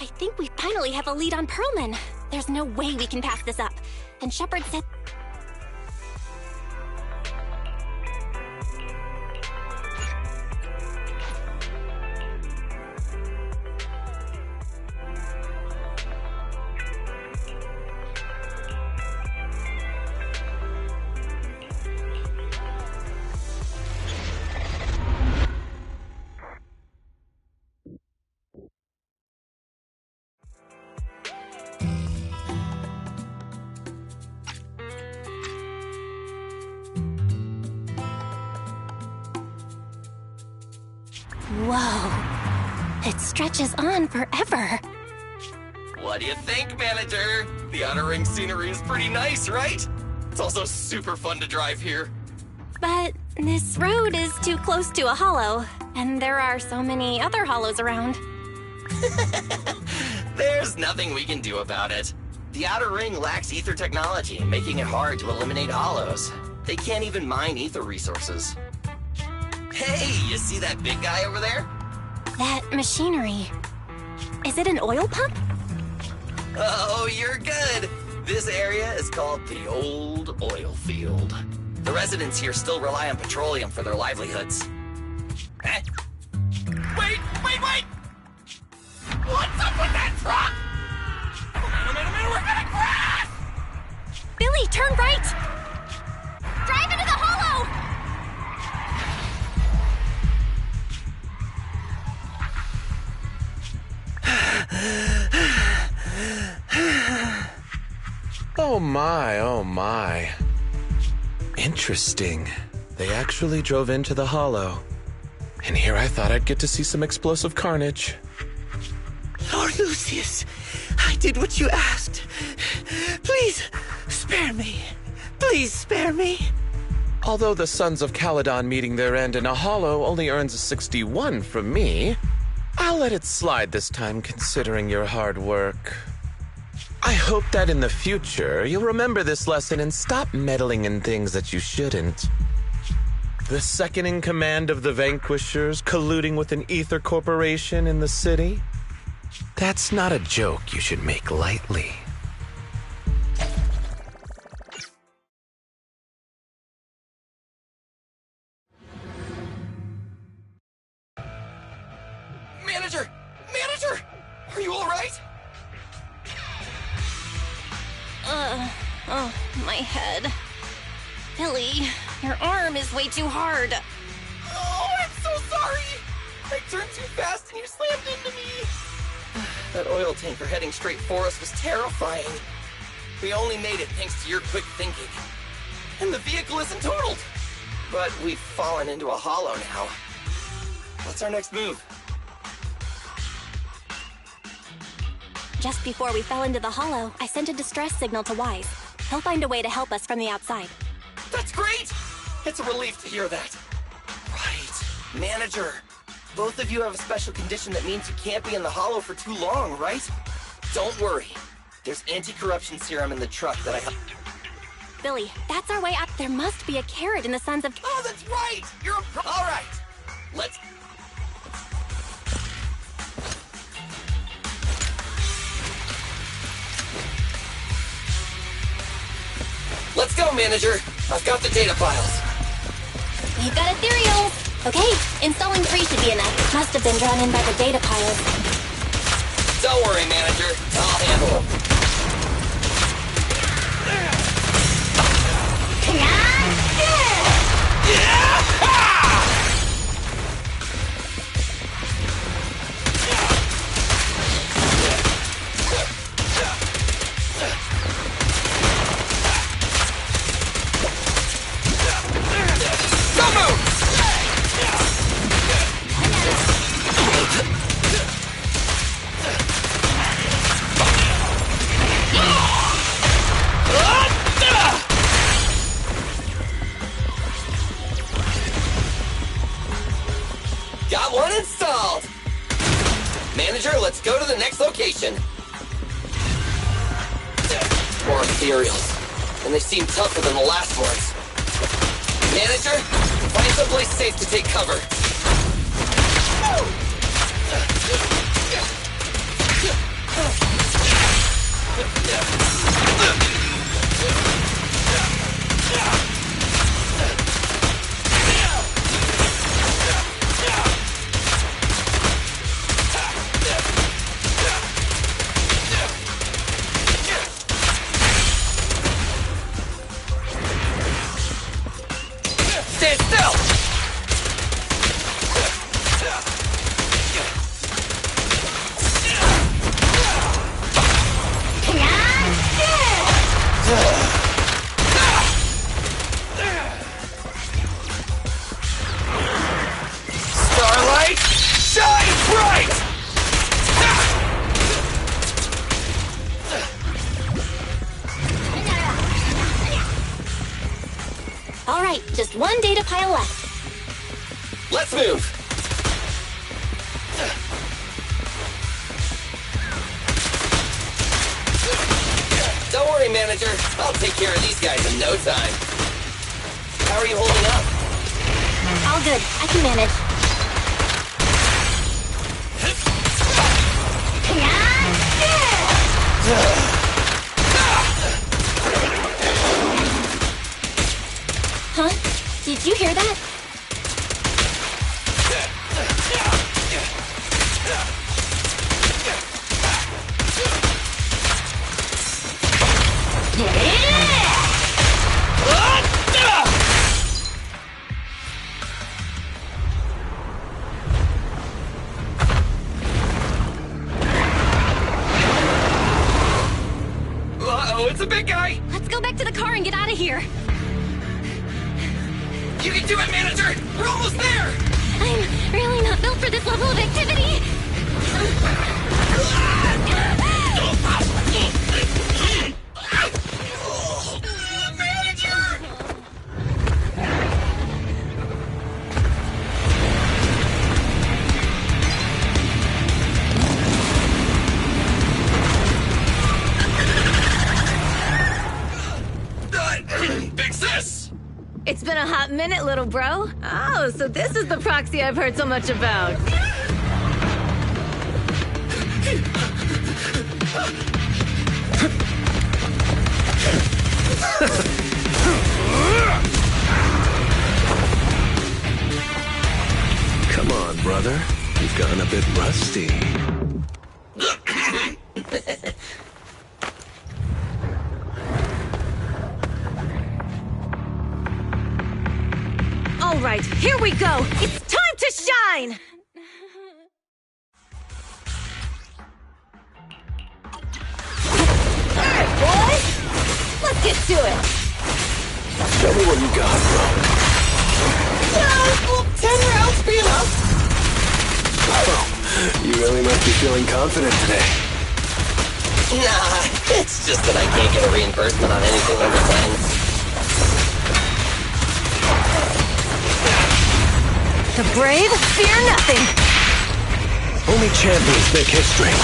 S10: I think we finally have a lead on Perlman. There's no way we can pass this up. And Shepard said... Whoa. It stretches on forever.
S15: What do you think, Manager? The Outer Ring scenery is pretty nice, right? It's also super fun to drive here.
S10: But this road is too close to a hollow, and there are so many other hollows around.
S15: There's nothing we can do about it. The Outer Ring lacks ether technology, making it hard to eliminate hollows. They can't even mine ether resources. Hey, you see that big guy over there?
S10: That machinery. Is it an oil pump?
S15: Oh, you're good. This area is called the Old Oil Field. The residents here still rely on petroleum for their livelihoods. Eh?
S3: Wait! What's up with that truck? Oh man, we're gonna crash!
S10: Billy, turn right! Drive into the hollow!
S16: Oh my. Interesting. They actually drove into the hollow. And here I thought I'd get to see some explosive carnage.
S2: Lord Lucius, I did what you asked. Please, spare me. Please spare me.
S16: Although the Sons of Caledon meeting their end in a hollow only earns a 61 from me, I'll let it slide this time considering your hard work. I hope that in the future you'll remember this lesson and stop meddling in things that you shouldn't. The second in command of the Vanquishers colluding with an ether corporation in the city? That's not a joke you should make lightly.
S15: Manager! Are you alright?
S10: Oh, my head. Billy, your arm is way too hard.
S15: Oh, I'm so sorry! I turned too fast and you slammed into me! That oil tanker heading straight for us was terrifying. We only made it thanks to your quick thinking. And the vehicle isn't totaled! But we've fallen into a hollow now. What's our next move?
S10: Just before we fell into the hollow, I sent a distress signal to Wise. He'll find a way to help us from the outside.
S15: That's great! It's a relief to hear that. Right. Manager, both of you have a special condition that means you can't be in the hollow for too long, right? Don't worry. There's anti-corruption serum in the truck that I have.
S10: Billy, that's our way up. There must be a carrot in the Sons of...
S15: Oh, that's right! You're all right. Let's go, Manager. I've got the data files.
S10: We've got ethereal. Okay, installing 3 should be enough. Must have been drawn in by the data piles.
S15: Don't worry, Manager. I'll handle them. Got one installed! Manager, let's go to the next location. More ethereals. and they seem tougher than the last ones. Manager, find someplace safe to take cover. Stand still! Starlight, shine bright!
S10: All right, just one data pile left.
S15: Let's move! Don't worry, manager. I'll take care of these guys in no time. How are you holding up?
S10: All good. I can manage. Huh? Did you hear that?
S15: Uh-oh, it's a big guy!
S6: Let's go back to the car and get out of here.
S15: You can do it, manager! We're almost there!
S10: I'm really not built for this level of activity.
S15: Big sis!
S12: It's been a hot minute, little bro. Oh, so this is the proxy I've heard so much about.
S17: Come on, brother. You've gotten a bit rusty.
S12: All right, here we go. It's time to shine. All right, boys. Let's get to it.
S17: Show me what you got, bro.
S15: Will 10 rounds be enough?
S17: Oh, you really must be feeling confident today.
S15: Nah, it's just that I can't get a reimbursement on anything over 10.
S12: The brave fear nothing.
S17: Only champions make history.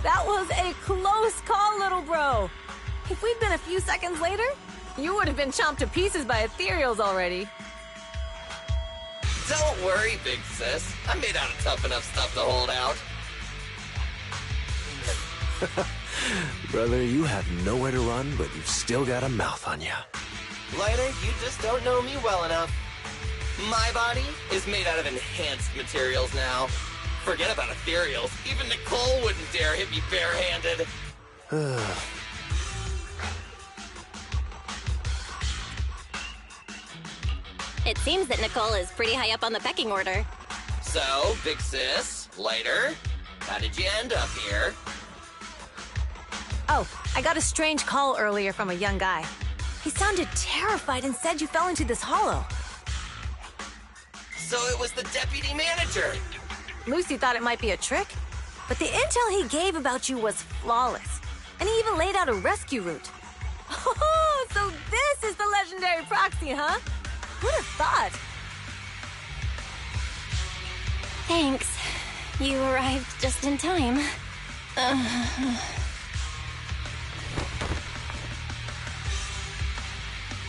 S12: That was a close call, little bro. If we'd been a few seconds later, you would have been chomped to pieces by ethereals already.
S15: Don't worry, big sis. I'm made out of tough enough stuff to hold out.
S17: Brother, you have nowhere to run, but you've still got a mouth on you.
S15: Lighter, you just don't know me well enough. My body is made out of enhanced materials now. Forget about ethereals. Even Nicole wouldn't dare hit me barehanded.
S10: It seems that Nicole is pretty high up on the pecking order.
S15: So, big sis, Lighter, how did you end up here?
S12: Oh, I got a strange call earlier from a young guy. He sounded terrified and said you fell into this hollow.
S15: So it was the deputy manager.
S12: Lucy thought it might be a trick, but the intel he gave about you was flawless. And he even laid out a rescue route. Oh, so this is the legendary proxy, huh? Who'd have thought?
S6: Thanks. You arrived just in time.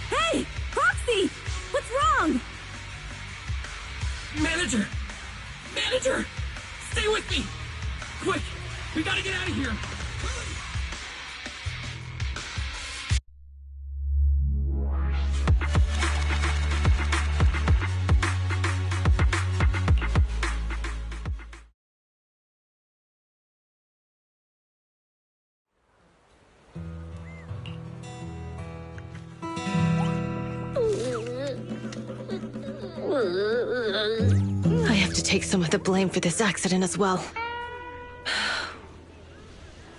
S12: Hey! Proxy! What's wrong?
S8: Manager! Manager! Stay with me! Quick! We gotta get out of here!
S12: I have to take some of the blame for this accident as well.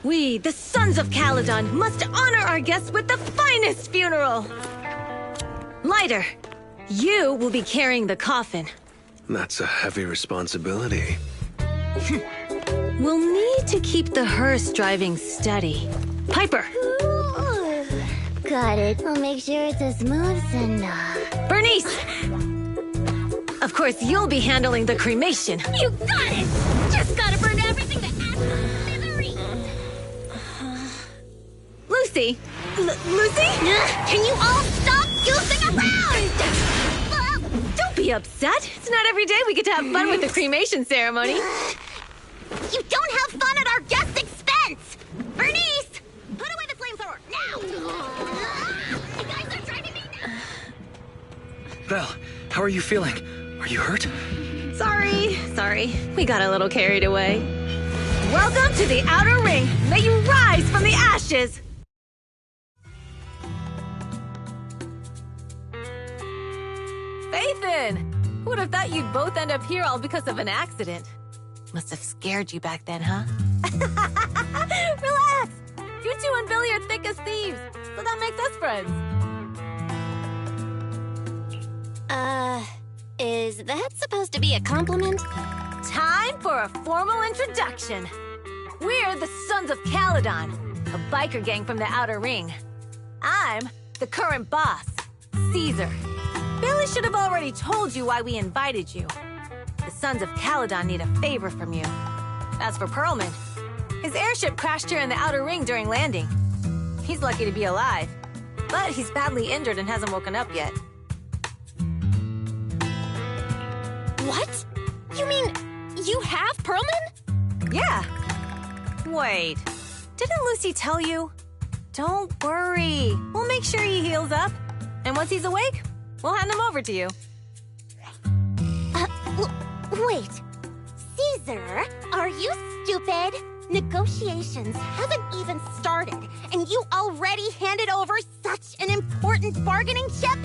S12: We, the Sons of Caledon, must honor our guests with the finest funeral! Lighter, you will be carrying the coffin.
S17: That's a heavy responsibility.
S12: We'll need to keep the hearse driving steady. Piper!
S10: Got it. I'll make sure it's as smooth as enough.
S12: Bernice! Of course, you'll be handling the cremation.
S10: You got it! Just gotta burn everything to ashes.
S12: Lucy! Lucy?
S10: Can you all stop goofing around?
S12: Don't be upset. It's not every day we get to have fun with the cremation ceremony.
S10: You don't have fun at our guest expense! Bernice! Put away the flamethrower, now! You guys are driving me nuts!
S11: Belle, how are you feeling? Are you hurt?
S12: Sorry. We got a little carried away. Welcome to the Outer Ring. May you rise from the ashes! Faithin! Who would have thought you'd both end up here all because of an accident? Must have scared you back then, huh? Relax! You two and Billy are thick as thieves, so that makes us friends.
S6: Is that supposed to be a compliment?
S12: Time for a formal introduction. We're the Sons of Caledon, a biker gang from the Outer Ring. I'm the current boss, Caesar. Billy should have already told you why we invited you. The Sons of Caledon need a favor from you. As for Pearlman, his airship crashed here in the Outer Ring during landing. He's lucky to be alive, but he's badly injured and hasn't woken up yet.
S6: What? You mean you have Pearlman?
S12: Yeah. Wait, didn't Lucy tell you? Don't worry. We'll make sure he heals up. And once he's awake, we'll hand him over to you.
S10: Wait. Caesar, are you stupid? Negotiations haven't even started, and you already handed over such an important bargaining chip?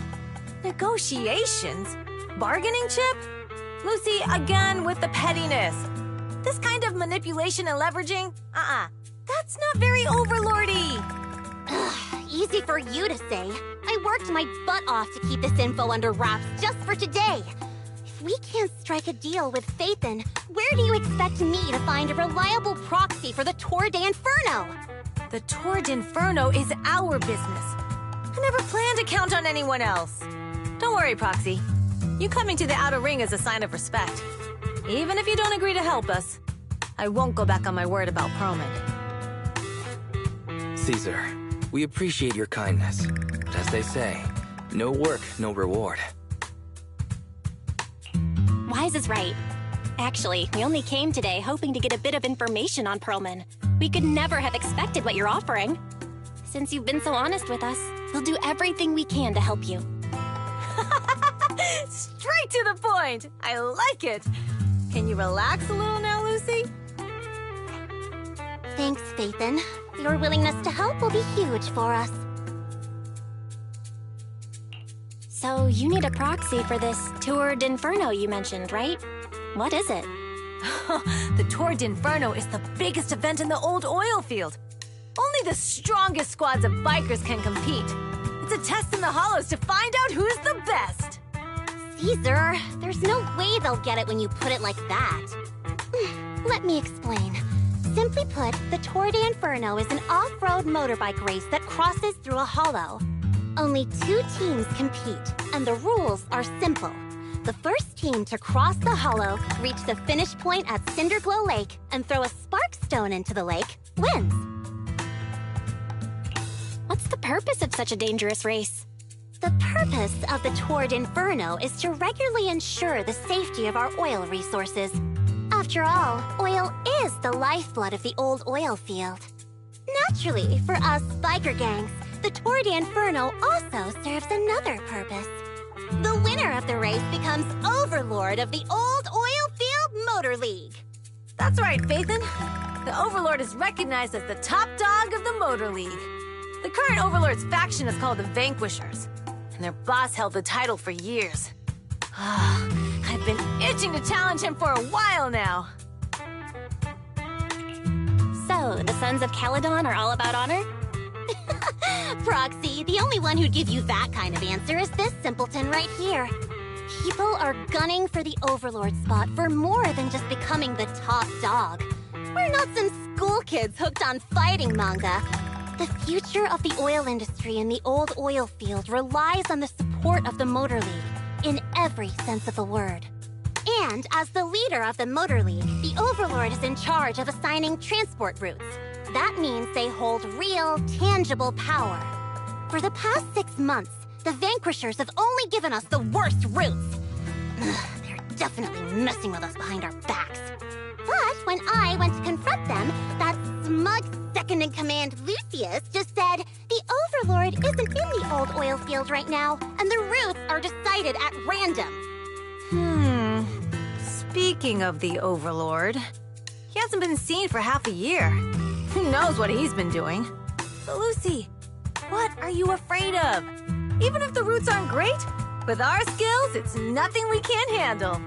S12: Negotiations? Bargaining chip? Lucy, again with the pettiness. This kind of manipulation and leveraging? That's not very overlordy.
S10: Easy for you to say. I worked my butt off to keep this info under wraps just for today. If we can't strike a deal with Faithin, where do you expect me to find a reliable proxy for the Tour d'Inferno?
S12: The Tour d'Inferno is our business. I never planned to count on anyone else. Don't worry, Proxy. You coming to the Outer Ring is a sign of respect. Even if you don't agree to help us, I won't go back on my word about Pearlman.
S11: Caesar, we appreciate your kindness. But as they say, no work, no reward.
S6: Wise is right. Actually, we only came today hoping to get a bit of information on Pearlman. We could never have expected what you're offering. Since you've been so honest with us, we'll do everything we can to help you.
S12: Straight to the point! I like it! Can you relax a little now, Lucy?
S10: Thanks, Faithin. Your willingness to help will be huge for us.
S6: So you need a proxy for this Tour d'Inferno you mentioned, right? What is it?
S12: The Tour d'Inferno is the biggest event in the old oil field. Only the strongest squads of bikers can compete. It's a test in the hollows to find out who's the best.
S10: Caesar, there's no way they'll get it when you put it like that. Let me explain. Simply put, the Tour de Inferno is an off-road motorbike race that crosses through a hollow. Only 2 teams compete, and the rules are simple. The first team to cross the hollow, reach the finish point at Cinderglow Lake, and throw a spark stone into the lake, wins.
S6: What's the purpose of such a dangerous race?
S10: The purpose of the Tour de Inferno is to regularly ensure the safety of our oil resources. After all, oil is the lifeblood of the old oil field. Naturally, for us biker gangs, the Tour de Inferno also serves another purpose. The winner of the race becomes overlord of the old oil field motor league.
S12: That's right, Phaethon. The Overlord is recognized as the top dog of the Motor League. The current Overlord's faction is called the Vanquishers, and their boss held the title for years. I've been itching to challenge him for a while now.
S6: So, the Sons of Caledon are all about honor?
S10: Proxy, the only one who'd give you that kind of answer is this simpleton right here. People are gunning for the Overlord spot for more than just becoming the top dog. We're not some school kids hooked on fighting manga. The future of the oil industry in the old oil field relies on the support of the Motor League, in every sense of the word. And as the leader of the Motor League, the Overlord is in charge of assigning transport routes. That means they hold real, tangible power. For the past 6 months, the Vanquishers have only given us the worst routes. They're definitely messing with us behind our backs. But when I went to confront them, that smug second-in-command Lucius just said, the Overlord isn't in the old oil field right now, and the routes are decided at random.
S12: Speaking of the Overlord, he hasn't been seen for half a year. Who knows what he's been doing? But Lucy, what are you afraid of? Even if the routes aren't great, with our skills, it's nothing we can't handle.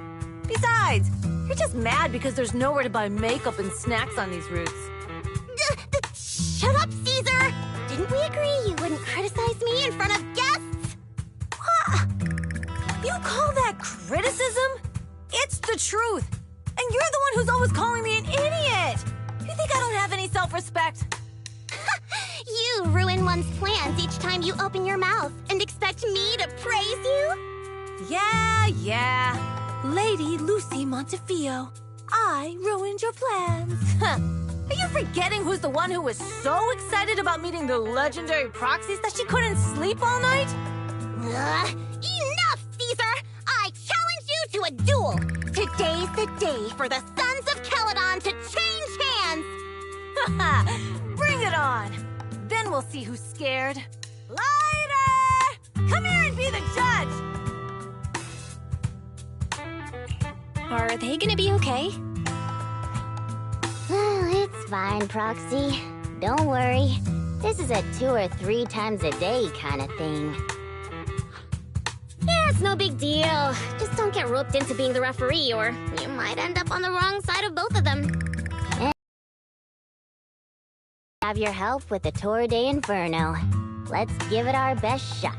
S12: Besides, you're just mad because there's nowhere to buy makeup and snacks on these routes.
S10: Shut up, Caesar! Didn't we agree you wouldn't criticize me in front of guests?
S12: What? You call that criticism? It's the truth. And you're the one who's always calling me an idiot. You think I don't have any self-respect?
S10: You ruin one's plans each time you open your mouth and expect me to praise you?
S12: Yeah. Lady Lucy Montefiore, I ruined your plans. Are you forgetting who's the one who was so excited about meeting the legendary proxies that she couldn't sleep all night?
S10: Enough, Caesar! I challenge you to a duel! Today's the day for the Sons of Caledon to change hands!
S12: Bring it on! Then we'll see who's scared. Lighter! Come here and be the judge!
S6: Are they gonna be okay?
S18: It's fine, Proxy. Don't worry. This is a 2 or 3 times a day kind of thing.
S6: Yeah, it's no big deal. Just don't get roped into being the referee, or you might end up on the wrong side of both of them.
S18: And have your help with the Tour de Inferno. Let's give it our best shot.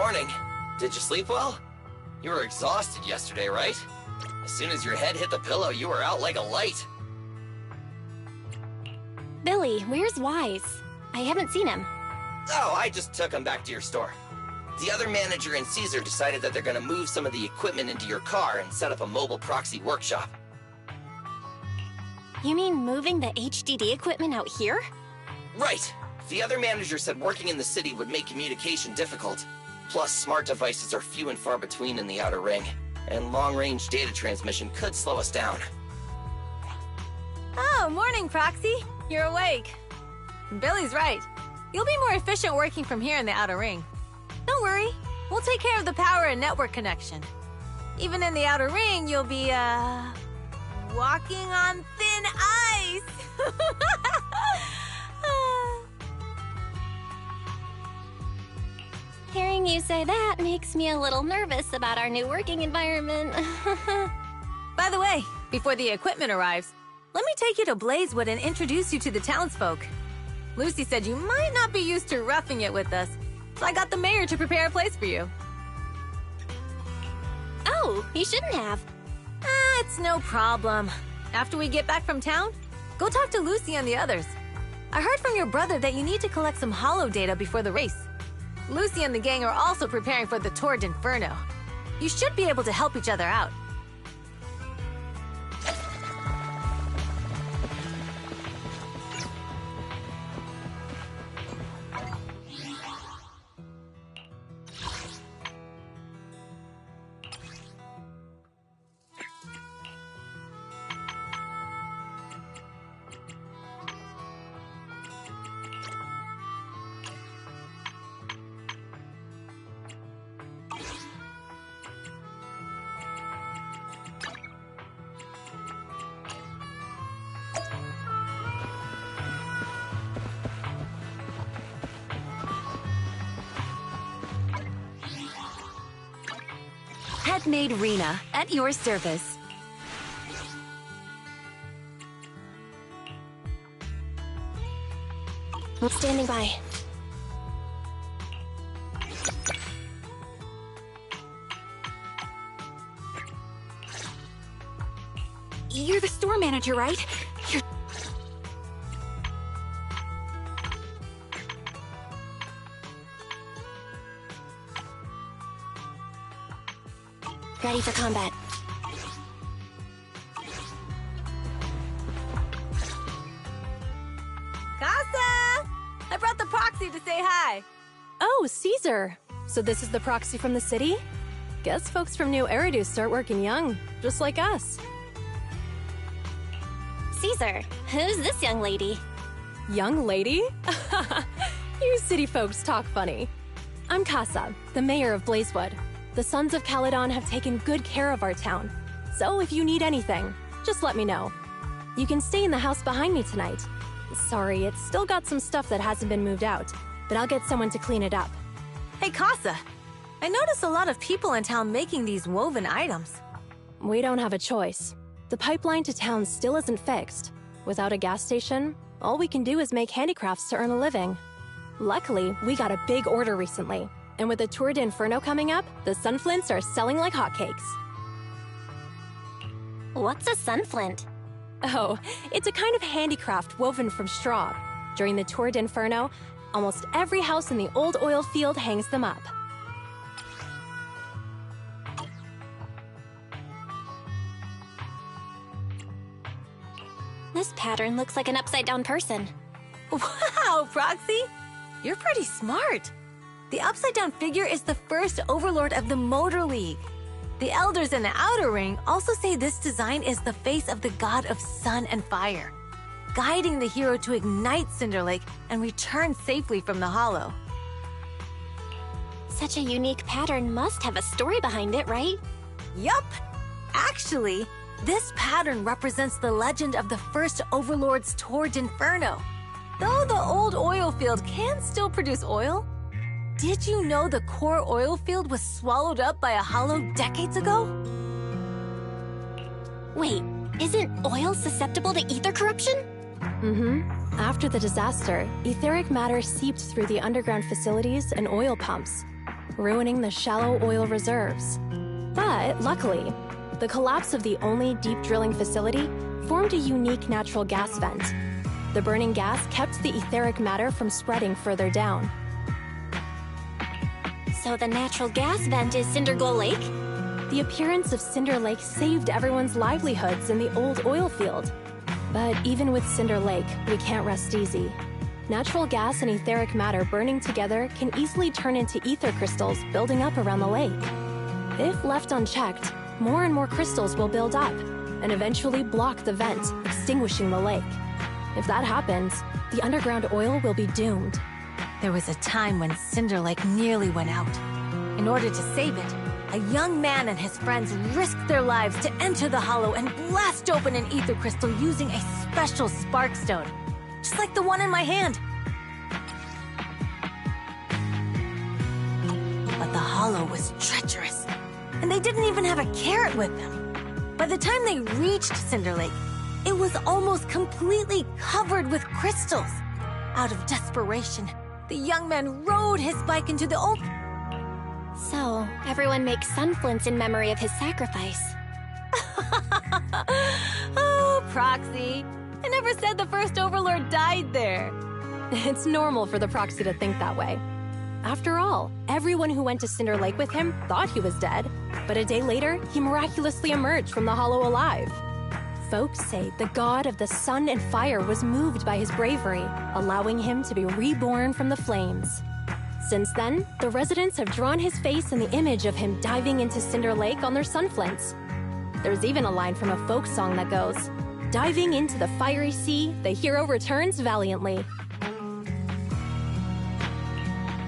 S15: morning. Did you sleep well? You were exhausted yesterday, right? As soon as your head hit the pillow, you were out like a light.
S10: Billy, where's Wise? I haven't seen him.
S15: Oh, I just took him back to your store. The other manager and Caesar decided that they're gonna move some of the equipment into your car and set up a mobile proxy workshop.
S10: You mean moving the HDD equipment out here?
S15: Right. The other manager said working in the city would make communication difficult. Plus, smart devices are few and far between in the Outer Ring, and long-range data transmission could slow us down.
S12: Oh, morning, Proxy. You're awake. Billy's right. You'll be more efficient working from here in the Outer Ring. Don't worry. We'll take care of the power and network connection. Even in the Outer Ring, you'll be, walking on thin ice.
S10: Hearing you say that makes me a little nervous about our new working environment.
S12: By the way, before the equipment arrives, let me take you to Blazewood and introduce you to the townsfolk. Lucy said you might not be used to roughing it with us, so I got the mayor to prepare a place for you.
S10: Oh, you shouldn't have.
S12: It's no problem. After we get back from town, go talk to Lucy and the others. I heard from your brother that you need to collect some holo data before the race. Lucy and the gang are also preparing for the Tour d'Inferno. You should be able to help each other out.
S14: Headmaid Rena, at your service.
S10: I'm standing by. You're the store manager, right? You're... Ready for combat.
S12: Casa! I brought the proxy to say hi.
S9: Oh, Caesar. So this is the proxy from the city? Guess folks from New Eridu start working young, just like us.
S10: Caesar, who's this young lady?
S9: Young lady? You city folks talk funny. I'm Casa, the mayor of Blazewood. The Sons of Caledon have taken good care of our town. So if you need anything, just let me know. You can stay in the house behind me tonight. Sorry, it's still got some stuff that hasn't been moved out, but I'll get someone to clean it up.
S12: Hey, Casa. I noticed a lot of people in town making these woven items.
S9: We don't have a choice. The pipeline to town still isn't fixed. Without a gas station, all we can do is make handicrafts to earn a living. Luckily, we got a big order recently. And with the Tour d'Inferno coming up, the sunflints are selling like hotcakes.
S10: What's a sunflint?
S9: Oh, it's a kind of handicraft woven from straw. During the Tour d'Inferno, almost every house in the old oil field hangs them up.
S10: This pattern looks like an upside-down person.
S12: Wow, Proxy! You're pretty smart. The upside-down figure is the first overlord of the Motor League. The elders in the Outer Ring also say this design is the face of the god of sun and fire, guiding the hero to ignite Cinder Lake and return safely from the hollow.
S10: Such a unique pattern must have a story behind it, right?
S12: Yup! Actually, this pattern represents the legend of the first overlord's Tour d'Inferno. Though the old oil field can still produce oil, did you know the core oil field was swallowed up by a hollow decades ago?
S10: Wait, isn't oil susceptible to ether corruption?
S9: Mm-hmm. After the disaster, etheric matter seeped through the underground facilities and oil pumps. ruining the shallow oil reserves. But luckily, the collapse of the only deep drilling facility formed a unique natural gas vent. The burning gas kept the etheric matter from spreading further down.
S10: So the natural gas vent is Cinderglow Lake?
S9: The appearance of Cinder Lake saved everyone's livelihoods in the old oil field. But even with Cinder Lake, we can't rest easy. Natural gas and etheric matter burning together can easily turn into ether crystals building up around the lake. If left unchecked, more and more crystals will build up and eventually block the vent, extinguishing the lake. If that happens, the underground oil will be doomed.
S12: There was a time when Cinder Lake nearly went out. In order to save it, a young man and his friends risked their lives to enter the hollow and blast open an ether crystal using a special spark stone, just like the one in my hand. But the hollow was treacherous, and they didn't even have a carrot with them. By the time they reached Cinder Lake, it was almost completely covered with crystals. Out of desperation, the young man rode his bike into the old...
S10: So, everyone makes sunflints in memory of his sacrifice.
S12: Oh, Proxy. I never said the first Overlord died there.
S9: It's normal for the Proxy to think that way. After all, everyone who went to Cinder Lake with him thought he was dead, but a day later, he miraculously emerged from the hollow alive. Folks say the god of the sun and fire was moved by his bravery, allowing him to be reborn from the flames. Since then, the residents have drawn his face in the image of him diving into Cinder Lake on their sunflints. There's even a line from a folk song that goes, "Diving into the fiery sea, the hero returns valiantly."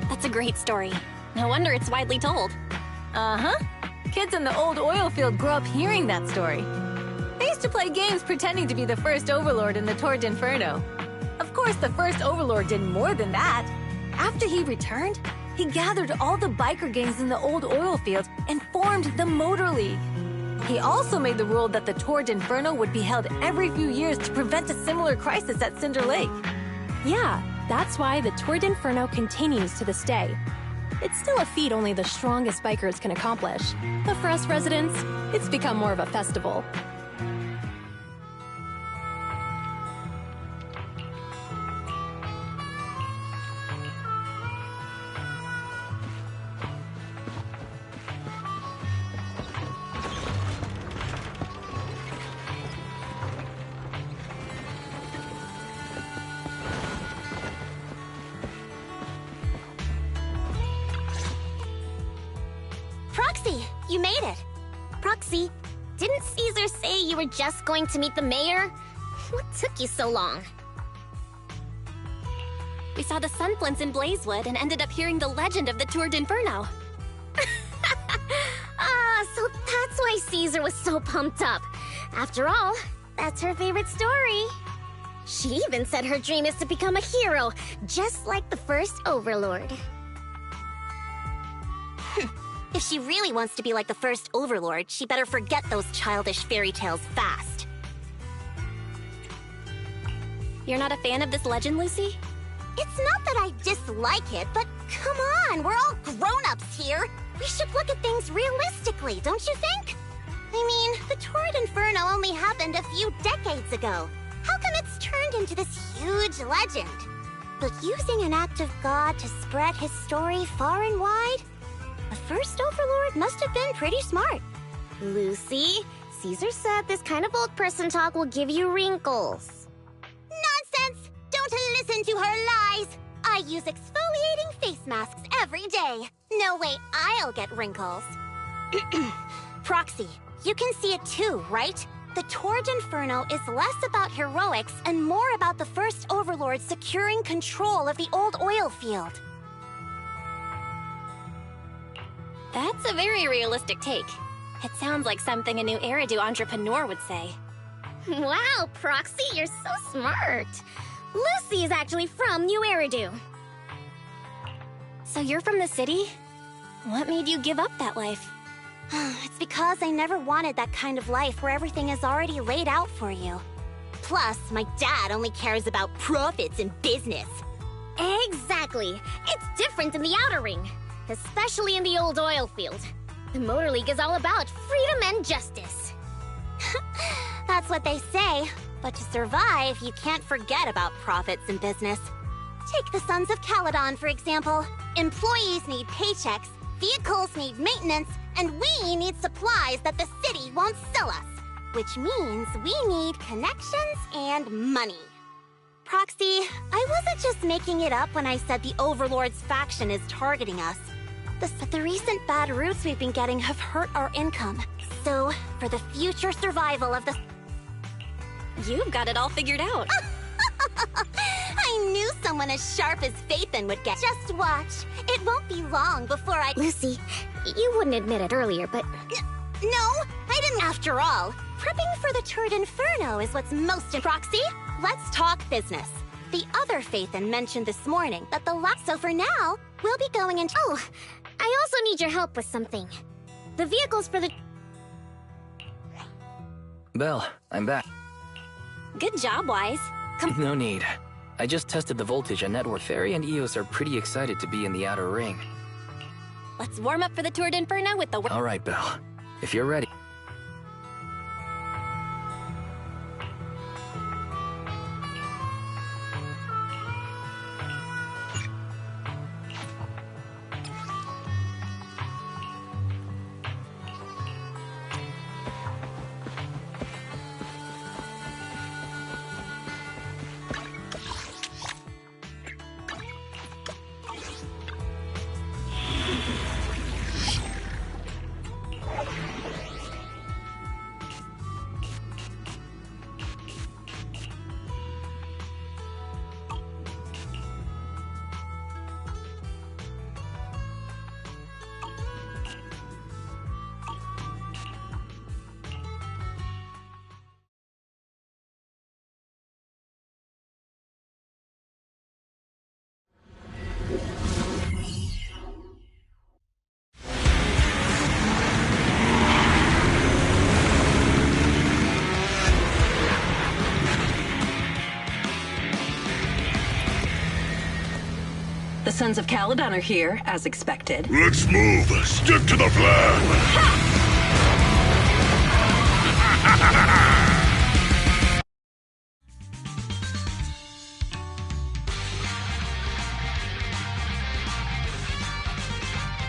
S10: That's a great story. No wonder it's widely told.
S12: Uh-huh. Kids in the old oil field grew up hearing that story. They used to play games pretending to be the first Overlord in the Tour d'Inferno. Of course, the first Overlord did more than that. After he returned, he gathered all the biker gangs in the old oil field and formed the Motor League. He also made the rule that the Tour d'Inferno would be held every few years to prevent a similar crisis at Cinder Lake.
S9: Yeah, that's why the Tour d'Inferno continues to this day. It's still a feat only the strongest bikers can accomplish, but for us residents, it's become more of a festival.
S10: Proxy, you made it. Proxy, didn't Caesar say you were just going to meet the mayor? What took you so long? We saw the sunflints in Blazewood and ended up hearing the legend of the Tour d'Inferno. So that's why Caesar was so pumped up. After all, that's her favorite story. She even said her dream is to become a hero, just like the first Overlord. If she really wants to be like the first Overlord, she better forget those childish fairy tales fast. You're not a fan of this legend, Lucy? It's not that I dislike it, but come on, we're all grown-ups here. We should look at things realistically, don't you think? I mean, the Tour d'Inferno only happened a few decades ago. How come it's turned into this huge legend? But using an act of God to spread his story far and wide? The first Overlord must have been pretty smart. Lucy, Caesar said this kind of old person talk will give you wrinkles. Nonsense! Don't listen to her lies! I use exfoliating face masks every day. No way I'll get wrinkles. Proxy, you can see it too, right? The Tour d'Inferno is less about heroics and more about the first Overlord securing control of the old oil field. That's a very realistic take. It sounds like something a new Eridu entrepreneur would say. Wow, Proxy, you're so smart. Lucy is actually from New Eridu. So you're from the city? What made you give up that life? It's because I never wanted that kind of life where everything is already laid out for you. Plus, my dad only cares about profits and business. Exactly. It's different in the Outer Ring.
S18: especially in the old oil field. The Motor League is all about freedom and justice.
S10: That's what they say. But to survive, you can't forget about profits in business. Take the Sons of Caledon, for example. Employees need paychecks, vehicles need maintenance, and we need supplies that the city won't sell us. Which means we need connections and money. Proxy, I wasn't just making it up when I said the Overlord's faction is targeting us. But the recent bad routes we've been getting have hurt our income. So, for the future survival of the...
S6: You've got it all figured out.
S10: I knew someone as sharp as Phaethon would get. Just watch. It won't be long before I...
S18: Lucy, you wouldn't admit it earlier, but...
S10: No, I didn't. After all, prepping for the Turd Inferno is what's most in Proxy. Let's talk business. The other Phaethon mentioned this morning that the last... So for now, we'll be going into...
S18: Oh, I also need your help with something. The vehicles for the...
S11: Belle, I'm back.
S6: Good job, Wise.
S11: No need. I just tested the voltage and network. Fairy and Eos are pretty excited to be in the outer ring.
S6: Let's warm up for the Tour d'Inferno with the...
S11: All right, Belle. If you're ready.
S19: The Sons of Caledon are here, as expected.
S7: Let's move. Stick to the plan.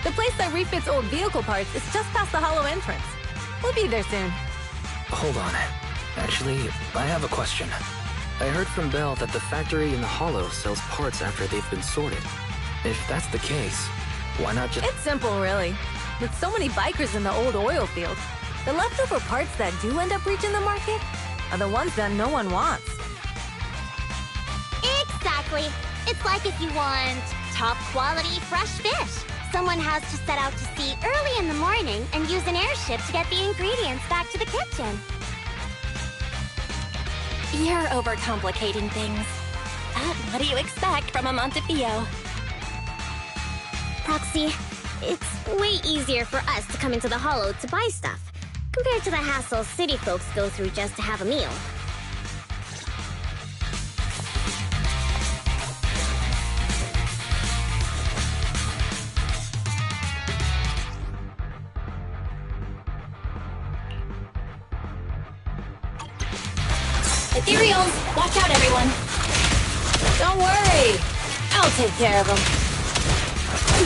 S12: The place that refits old vehicle parts is just past the hollow entrance. We'll be there soon.
S11: Hold on. Actually, I have a question. I heard from Belle that the factory in the hollow sells parts after they've been sorted. If that's the case, why not just...
S12: It's simple, really. With so many bikers in the old oil field, the leftover parts that do end up reaching the market are the ones that no one wants.
S10: Exactly. It's like if you want top quality fresh fish. Someone has to set out to sea early in the morning and use an airship to get the ingredients back to the kitchen.
S6: You're overcomplicating things. What do you expect from a Montefiore?
S18: Proxy, it's way easier for us to come into the Hollow to buy stuff, compared to the hassle city folks go through just to have a meal.
S6: Ethereals! Watch out, everyone!
S12: Don't worry! I'll take care of them.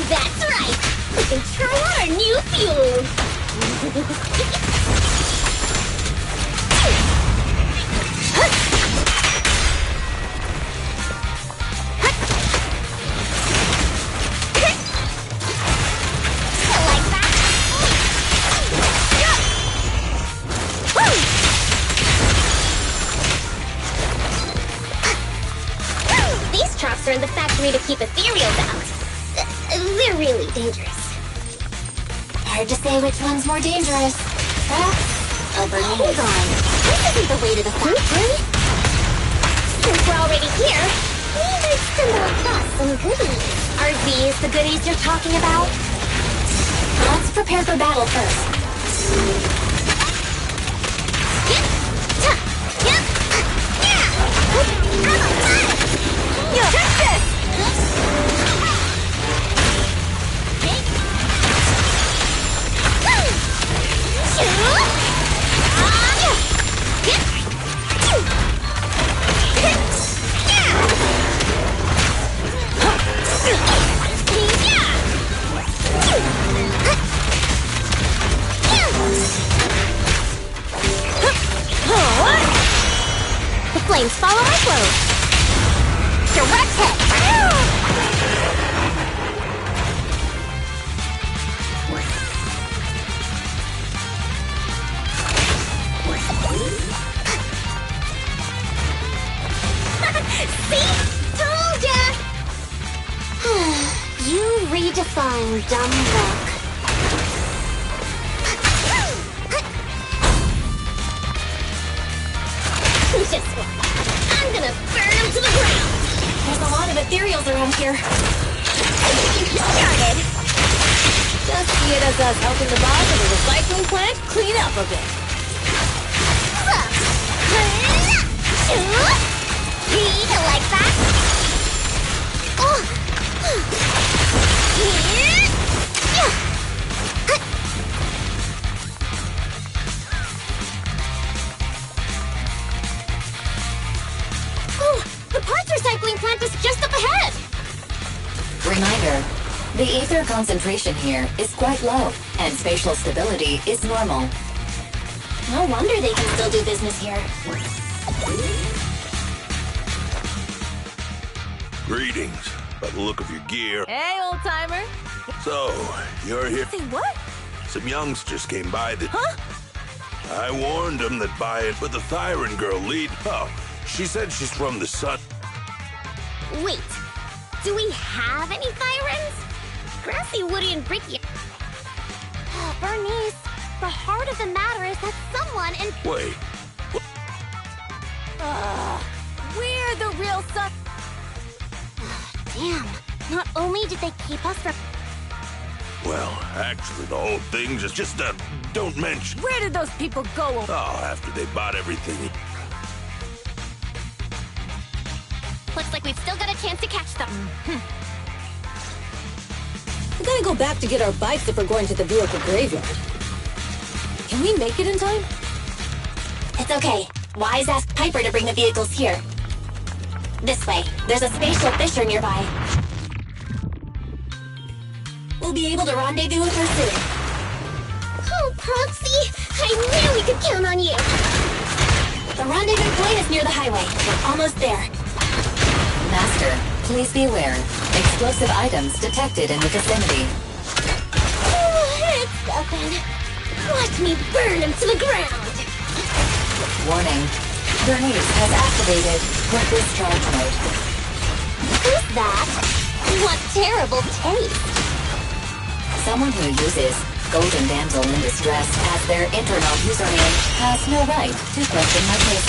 S18: That's right! We can try out our new fuel! These traps are in the factory to keep ethereals out. They're really dangerous.
S1: Hard to say which one's more dangerous. Traps or grenades?
S18: Hold on. This isn't the way to the factory. Since we're already here, we might stumble across some goodies.
S1: Are these the goodies you're talking about? Let's prepare for battle first.
S12: Take this!
S10: The flames follow my flow. Direct hit. See? Told ya! You redefine dumb luck. Just what? I'm gonna burn him to the ground!
S1: There's a lot of ethereals around here.
S10: Started!
S12: Just see it as us helping the boss of the recycling plant clean up a bit.
S10: You like that? Oh. Oh, the parts recycling plant is just up ahead!
S14: Reminder, the ether concentration here is quite low, and spatial stability is normal.
S1: No wonder they can still do business here.
S7: Greetings. By the look of your gear.
S12: Hey, old-timer.
S7: So, you're here.
S12: Say what?
S7: Some youngsters came by that...
S12: Huh?
S7: I warned them that by it, but the Thyron girl lead... Oh, she said she's from the sun.
S10: Wait, do we have any Thyrans? Grassy, woody, and bricky. Oh, Bernice, the heart of the matter is that someone in...
S7: Wait.
S12: We're the real sun.
S10: Damn, not only did they keep us from...
S7: Well, actually, the whole thing just don't mention.
S12: Where did those people go?
S7: Oh, after they bought everything.
S10: Looks like we've still got a chance to catch them.
S12: We gotta go back to get our bikes if we're going to the vehicle graveyard. Can we make it in time?
S1: It's okay. Wise asked Piper to bring the vehicles here. This way. There's a spatial fissure nearby. We'll be able to rendezvous with her soon.
S10: Oh, Proxy! I knew we could count on you!
S1: The rendezvous point is near the highway. We're almost there.
S14: Master, please be aware. Explosive items detected in the vicinity.
S10: Oh, it's nothing. Watch me burn him to the ground!
S14: Warning. Bernice has activated quick discharge mode.
S10: Who's that? What terrible taste!
S14: Someone who uses Golden Damsel in Distress as their internal username has no right to question my case.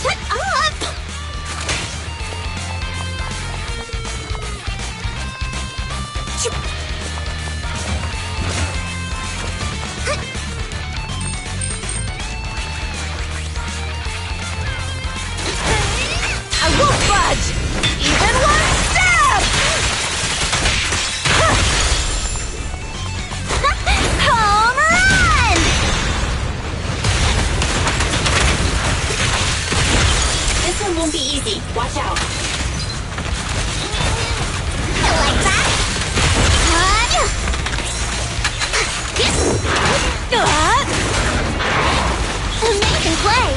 S10: Shut up!
S12: I won't budge! Even one step!
S10: Home run!
S1: This one won't be easy. Watch out.
S10: Like that? Amazing play!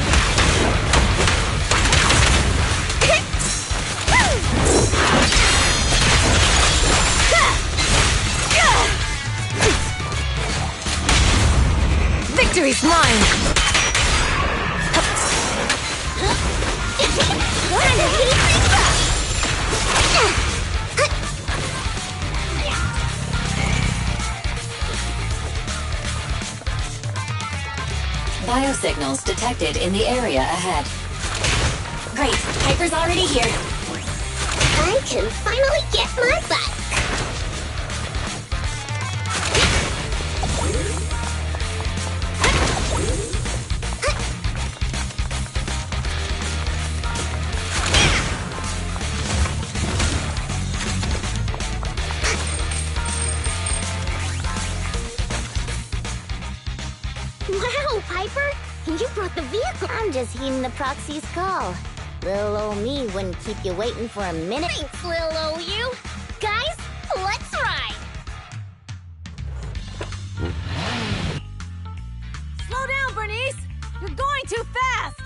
S12: Victory's mine!
S10: What to heat things up!
S14: Biosignals detected in the area ahead.
S1: Great. Piper's already here.
S10: I can finally get my bike! Wow, Piper! You brought the vehicle! I'm just heeding the proxy's call. Little old me wouldn't keep you waiting for a minute. Thanks, little old you! Guys, let's ride!
S12: Slow down, Bernice! You're going too fast!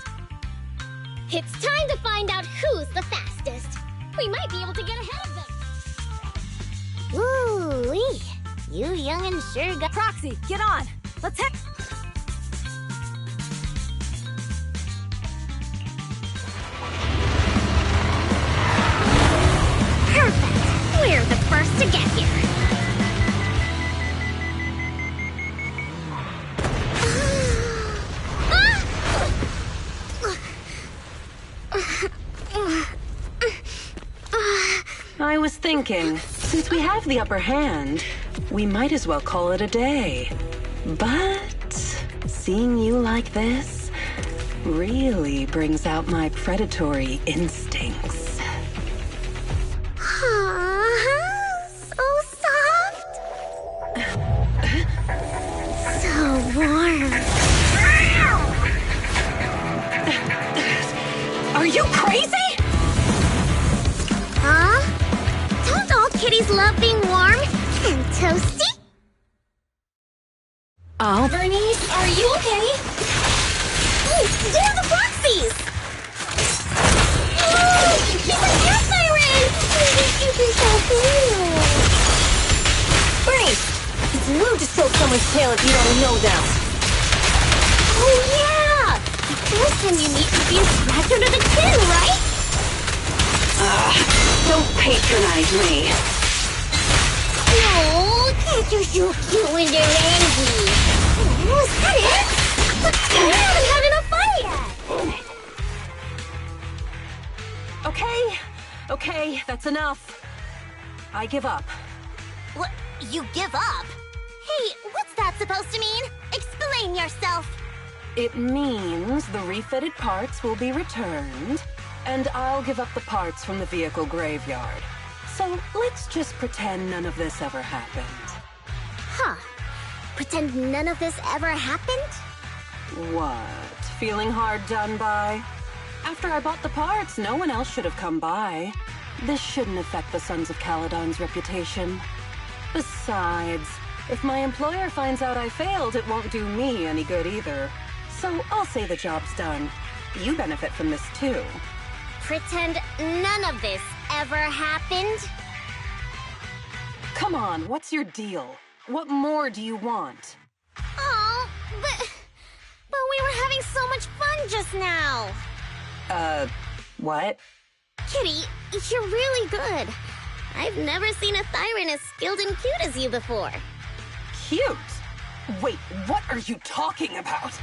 S18: It's time to find out who's the fastest. We might be able to get ahead of them.
S10: Ooh-wee! You young'un sure got...
S12: Proxy, get on! Let's head...
S18: Perfect! We're the first to get here.
S19: I was thinking, since we have the upper hand, we might as well call it a day. But seeing you like this really brings out my predatory instincts.
S10: So soft. So warm.
S19: Are you crazy?
S10: Huh? Don't all kitties love being warm and toasty?
S19: Oh.
S18: Bernice, are you okay?
S10: Ooh, they're the proxies! Ooh, he's a cat siren!
S12: Bernice! It's rude to stroke someone's tail if you don't know them.
S10: Oh yeah! The first time you meet should be a scratch under the chin, right?
S19: Don't patronize me.
S10: No, cats are so cute when they're angry. Oh, is that it? But we haven't had enough fun yet!
S19: Okay, that's enough. I give up.
S10: What? You give up? Hey, what's that supposed to mean? Explain yourself.
S19: It means the refitted parts will be returned, and I'll give up the parts from the vehicle graveyard. So let's just pretend none of this ever happened.
S10: Huh. Pretend none of this ever happened?
S19: What? Feeling hard done by? After I bought the parts, no one else should have come by. This shouldn't affect the Sons of Caledon's reputation. Besides, if my employer finds out I failed, it won't do me any good either. So I'll say the job's done. You benefit from this too.
S10: Pretend none of this ever happened?
S19: Come on, what's your deal? What more do you want?
S10: Oh, but we were having so much fun just now.
S19: What?
S10: Kitty, you're really good. I've never seen a Thyran as skilled and cute as you before.
S19: Cute? Wait, what are you talking about?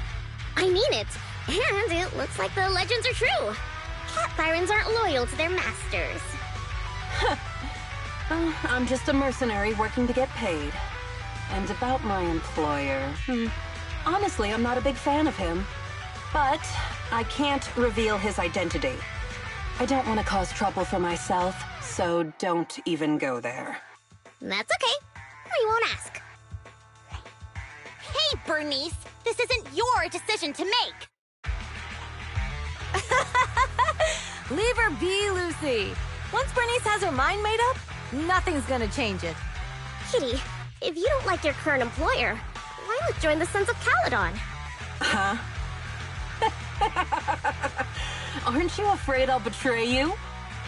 S10: I mean it. And it looks like the legends are true. Cat Thyrans aren't loyal to their masters.
S19: I'm just a mercenary working to get paid. And about my employer, honestly, I'm not a big fan of him. But I can't reveal his identity. I don't want to cause trouble for myself, so don't even go there.
S10: That's okay. We won't ask. Hey, Bernice! This isn't your decision to make!
S12: Leave her be, Lucy. Once Bernice has her mind made up, nothing's gonna change it.
S10: Kitty, if you don't like your current employer, why not join the Sons of Caledon?
S19: Huh? Aren't you afraid I'll betray you?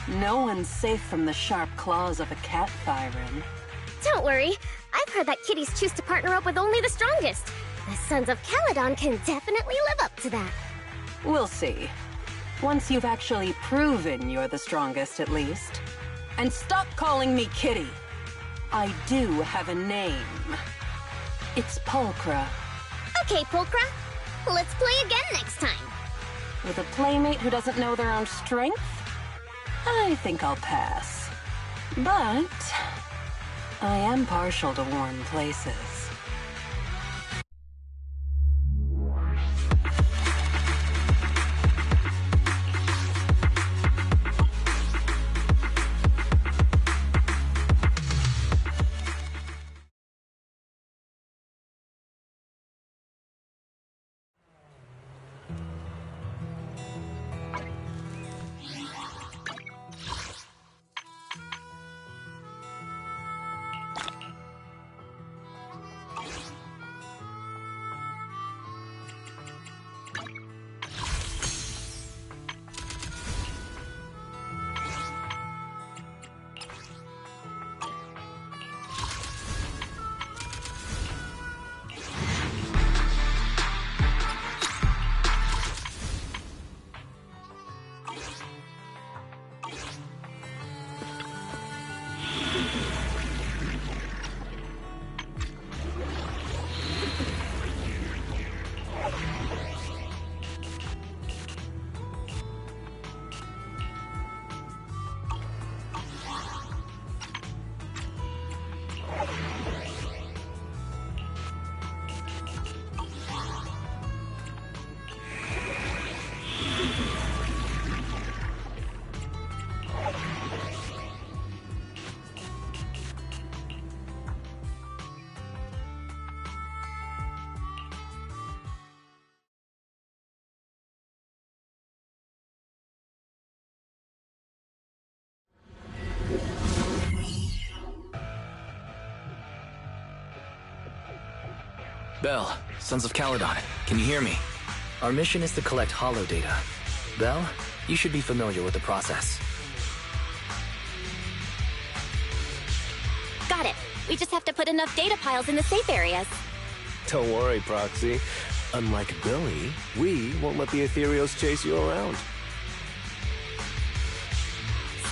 S19: No one's safe from the sharp claws of a cat Thyran.
S10: Don't worry. I've heard that kitties choose to partner up with only the strongest. The Sons of Caledon can definitely live up to that.
S19: We'll see. Once you've actually proven you're the strongest, at least. And stop calling me Kitty. I do have a name. It's Pulchra.
S10: Okay, Pulchra. Let's play again next time.
S19: With a playmate who doesn't know their own strength? I think I'll pass. But I am partial to warm places.
S11: Bell, Sons of Caledon, can you hear me? Our mission is to collect holo data. Bell, you should be familiar with the process.
S18: Got it. We just have to put enough data piles in the safe areas.
S17: Don't worry, Proxy. Unlike Billy, we won't let the Ethereals chase you around.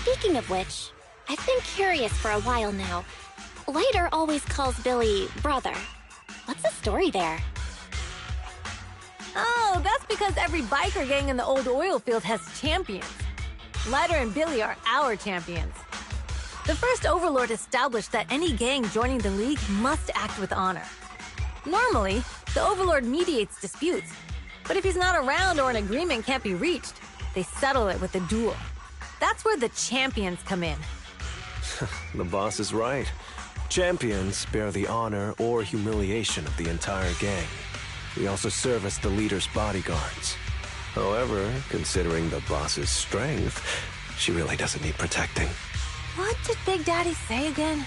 S18: Speaking of which, I've been curious for a while now. Lighter always calls Billy brother. What's the story there?
S12: Oh, that's because every biker gang in the old oil field has champions. Lighter and Billy are our champions. The first Overlord established that any gang joining the League must act with honor. Normally, the Overlord mediates disputes, but if he's not around or an agreement can't be reached, they settle it with a duel. That's where the champions come in.
S17: The boss is right. Champions bear the honor or humiliation of the entire gang. We also serve as the leader's bodyguards. However, considering the boss's strength, she really doesn't need protecting.
S12: What did Big Daddy say again?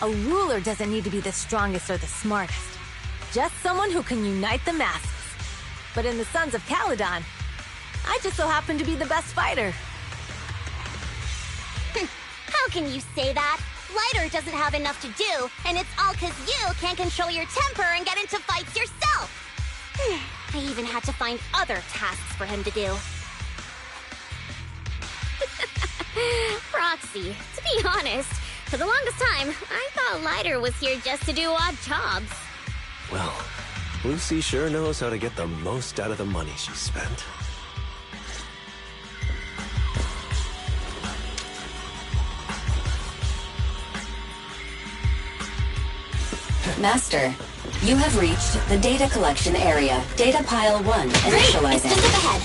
S12: A ruler doesn't need to be the strongest or the smartest. Just someone who can unite the masses. But in the Sons of Caledon, I just so happen to be the best fighter.
S18: How can you say that? Lighter doesn't have enough to do, and it's all because you can't control your temper and get into fights yourself. I even had to find other tasks for him to do. Proxy, to be honest, for the longest time, I thought Lighter was here just to do odd jobs.
S17: Well, Lucy sure knows how to get the most out of the money she spent.
S14: Master, you have reached the data collection area. Data pile 1 initializing.
S18: It's just up ahead.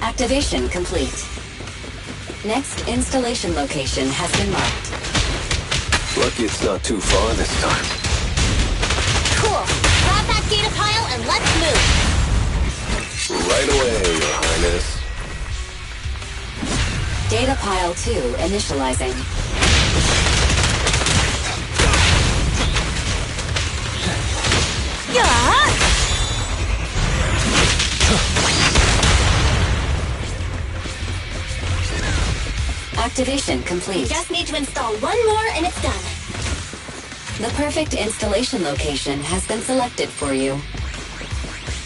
S14: Activation complete. Next installation location has been marked.
S17: Lucky it's not too far this time.
S18: Cool. Grab that data pile and let's move.
S17: Right away, Your Highness.
S14: Data pile 2 initializing. Activation complete.
S18: Just need to install one more and it's done.
S14: The perfect installation location has been selected for you.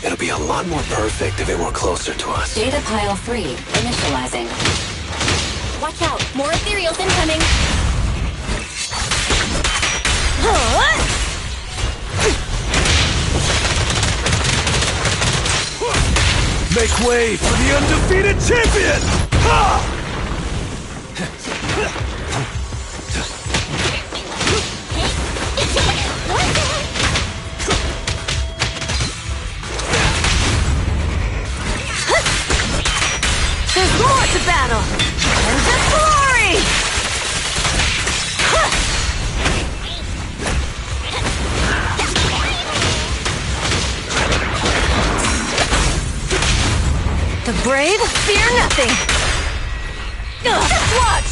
S17: It'll be a lot more perfect if it were closer to us.
S14: Data pile 3 initializing.
S18: Watch out, more ethereals incoming.
S13: Make way for the undefeated champion! Ha!
S12: There's more to battle! And just glory! The brave fear nothing! Just watch!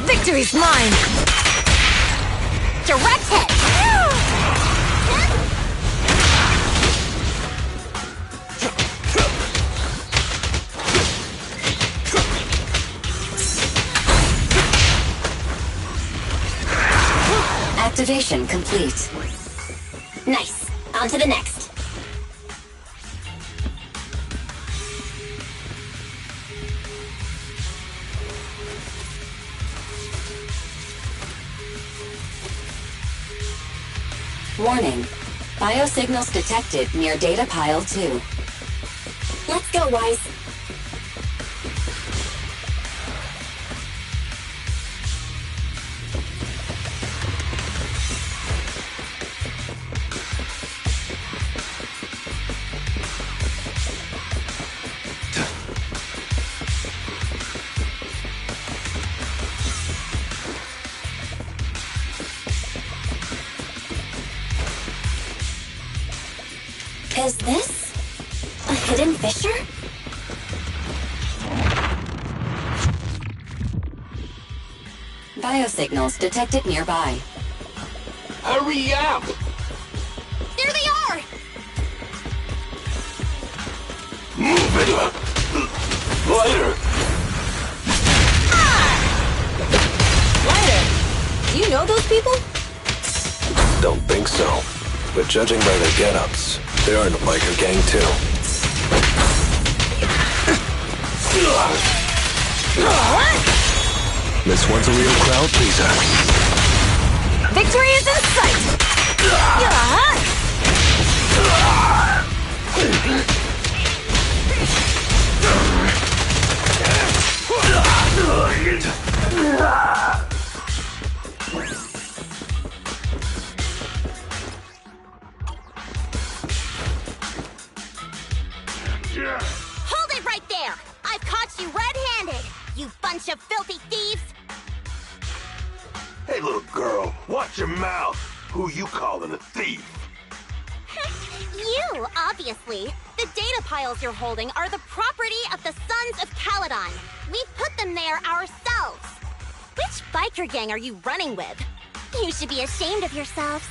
S12: Victory's mine!
S18: Direct hit!
S14: Activation complete.
S18: Nice. On to the next.
S14: Warning. Biosignals detected near data pile 2.
S18: Let's go, Wise. Is this a hidden fissure?
S14: Biosignals detected nearby.
S3: Hurry up!
S18: There they are!
S3: Move it up! Lighter!
S12: Lighter! Do you know those people?
S17: Don't think so. But judging by their get-ups, they're in a biker gang too. This one's a real crowd pleaser.
S12: Victory is in sight!
S18: Hold it right there! I've caught you red-handed, you bunch of filthy thieves!
S3: Hey, little girl, watch your mouth. Who you calling a thief?
S18: You, obviously. The data piles you're holding are the property of the Sons of Caledon. We put them there ourselves. Which biker gang are you running with? You should be ashamed of yourselves.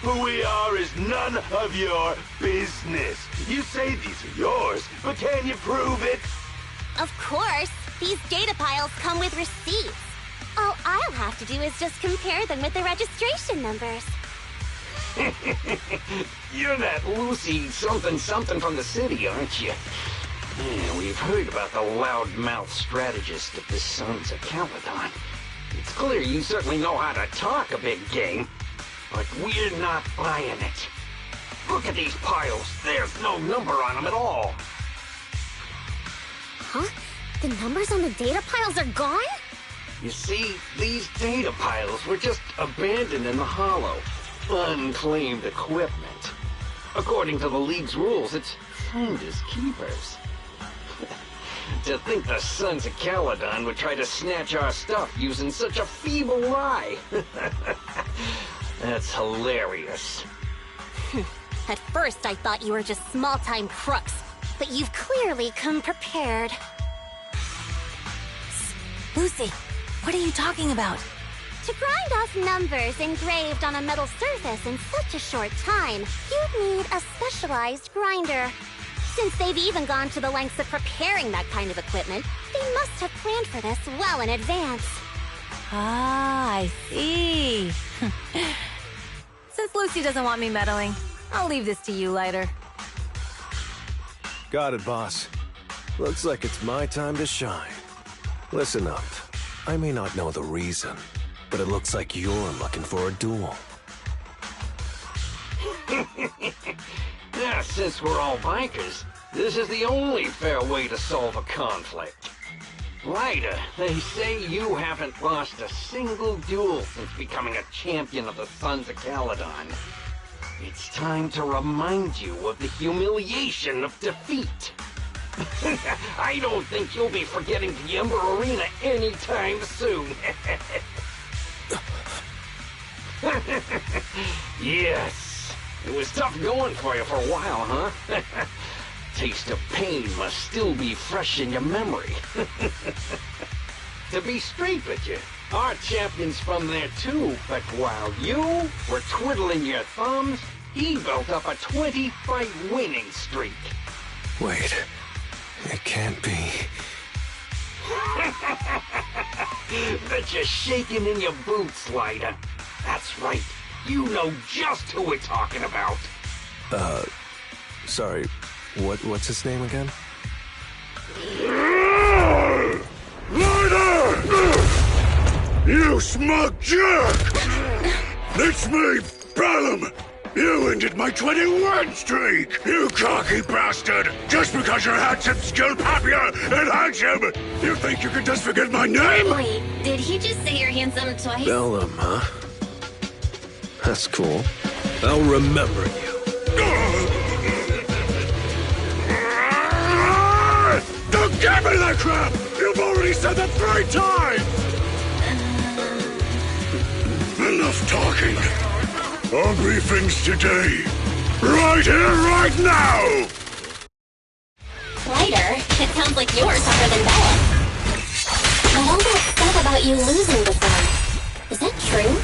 S3: Who we are is none of your business. You say these are yours, but can you prove it?
S18: Of course. These data piles come with receipts. All I'll have to do is just compare them with the registration numbers.
S3: You're that Lucy something from the city, aren't you? Yeah, we've heard about the loudmouth strategist of the Sons of Caledon. It's clear you certainly know how to talk a big game, but we're not buying it. Look at these piles. There's no number on them at all.
S18: Huh? The numbers on the data piles are gone?
S3: You see, these data piles were just abandoned in the hollow. Unclaimed equipment. According to the League's rules, it's finders keepers. To think the Sons of Caledon would try to snatch our stuff using such a feeble lie. That's hilarious.
S18: At first, I thought you were just small-time crooks, but you've clearly come prepared.
S12: Lucy, what are you talking about?
S18: To grind off numbers engraved on a metal surface in such a short time, you'd need a specialized grinder. Since they've even gone to the lengths of preparing that kind of equipment, they must have planned for this well in advance.
S12: Ah, I see. Since Lucy doesn't want me meddling, I'll leave this to you, Lighter.
S17: Got it, boss. Looks like it's my time to shine. Listen up. I may not know the reason, but it looks like you're looking for a duel.
S3: Yeah, since we're all bikers, this is the only fair way to solve a conflict. Ryder, they say you haven't lost a single duel since becoming a champion of the Sons of Caledon. It's time to remind you of the humiliation of defeat. I don't think you'll be forgetting the Ember Arena anytime soon. Yes, it was tough going for you for a while, huh? Taste of pain must still be fresh in your memory. To be straight with you, our champion's from there too, but while you were twiddling your thumbs, he built up a 20-fight winning streak.
S17: Wait, it can't be.
S3: Bet you're shaking in your boots, Lighter. That's right. You know just who we're talking about.
S17: Sorry. What's his name again?
S7: Ryder! You smug jerk! It's me, Bellum! You ended my 21 streak! You cocky bastard! Just because you're handsome, skilled, happier, and handsome! You think you can just forget my name?
S18: Wait, did he just say you're handsome twice?
S17: Bellum, huh? That's cool. I'll remember you.
S7: Don't give me that crap! You've already said that 3 times! Enough talking. I'll brief things today. Right here, right now!
S18: Lighter, it sounds like you're tougher than Bella. But all that stuff about you losing before, is that true?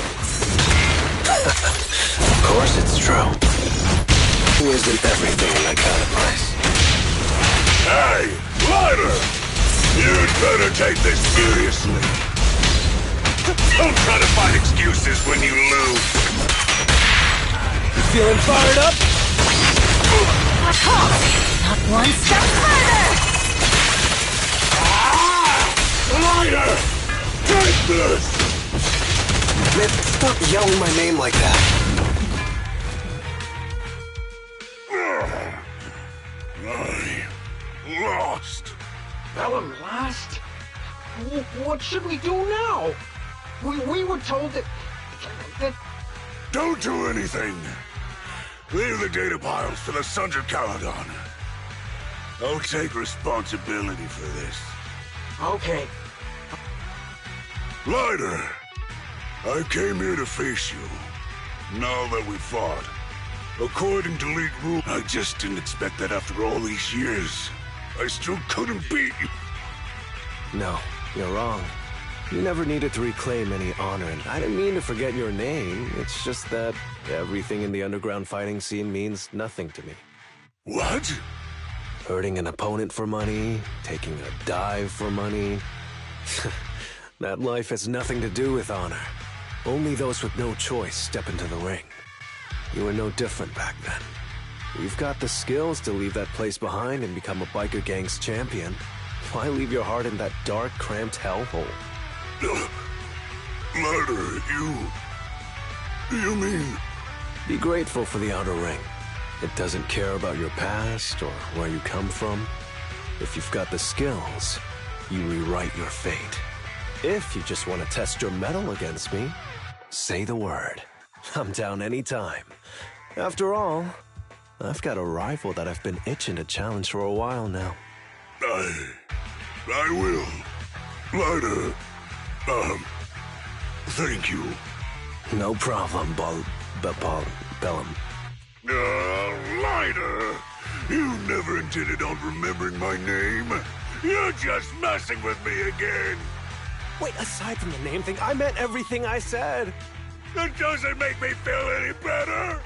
S17: Of course it's true. Who isn't everything in that kind of place?
S7: Hey, Ryder! You'd better take this seriously. Don't try to find excuses when you lose.
S17: You feeling fired up?
S12: Not one step further!
S7: Ryder! Take this!
S17: Man, stop yelling my name like that.
S7: I lost.
S3: Bellum lost? What should we do now? We were told that...
S7: Don't do anything. Leave the data piles to the Sons of Caledon. I'll take responsibility for this.
S3: Okay.
S7: Ryder, I came here to face you. Now that we fought. According to League rule, I just didn't expect that after all these years. I still couldn't beat you.
S17: No, you're wrong. You never needed to reclaim any honor, and I didn't mean to forget your name. It's just that everything in the underground fighting scene means nothing to me.
S7: What?
S17: Hurting an opponent for money, taking a dive for money. That life has nothing to do with honor. Only those with no choice step into the ring. You were no different back then. You've got the skills to leave that place behind and become a biker gang's champion. Why leave your heart in that dark, cramped hellhole?
S7: Ryder, you mean...
S17: Be grateful for the outer ring. It doesn't care about your past or where you come from. If you've got the skills, you rewrite your fate. If you just want to test your mettle against me, say the word. I'm down anytime. After all, I've got a rival that I've been itching to challenge for a while now.
S7: I will. Ryder, thank you.
S17: No problem, Bellum.
S7: Ryder, you never intended on remembering my name. You're just messing with me again.
S17: Wait, aside from the name thing, I meant everything I said.
S7: That doesn't make me feel any better.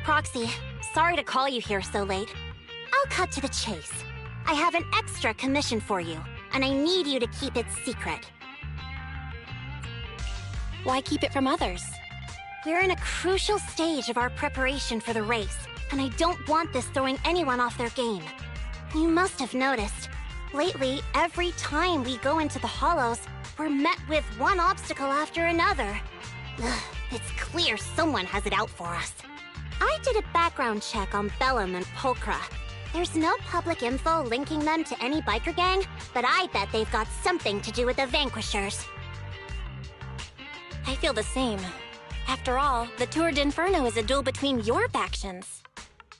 S18: Proxy, sorry to call you here so late. I'll cut to the chase. I have an extra commission for you, and I need you to keep it secret.
S6: Why keep it from others?
S10: We're in a crucial stage of our preparation for the race, and I don't want this throwing anyone off their game. You must have noticed. Lately, every time we go into the Hollows, we're met with one obstacle after another. Ugh, it's clear someone has it out for us. I did a background check on Bellum and Pulchra. There's no public info linking them to any biker gang, but I bet they've got something to do with the Vanquishers.
S12: I feel the same. After all, the Tour d'Inferno is a duel between your factions.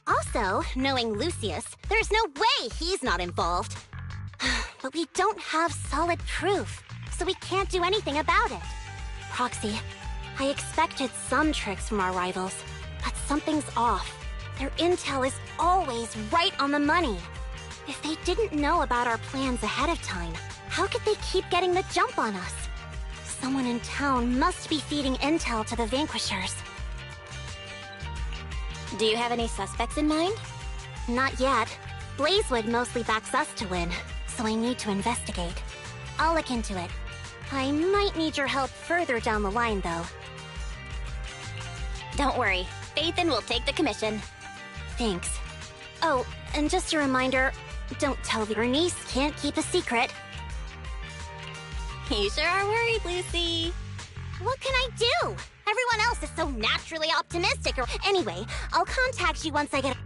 S10: Also, knowing Lucius, there's no way he's not involved. But we don't have solid proof, so we can't do anything about it. Proxy, I expected some tricks from our rivals, but something's off. Their intel is always right on the money. If they didn't know about our plans ahead of time, how could they keep getting the jump on us? Someone in town must be feeding intel to the Vanquishers.
S12: Do you have any suspects in mind?
S10: Not yet. Blazewood mostly backs us to win, so I need to investigate. I'll look into it. I might need your help further down the line, though.
S12: Don't worry. Phaethon will take the commission.
S10: Thanks. Oh, and just a reminder, don't tell your niece can't keep a secret.
S12: You sure are worried, Lucy.
S10: What can I do? Everyone else is so naturally optimistic. Anyway, I'll contact you once I get...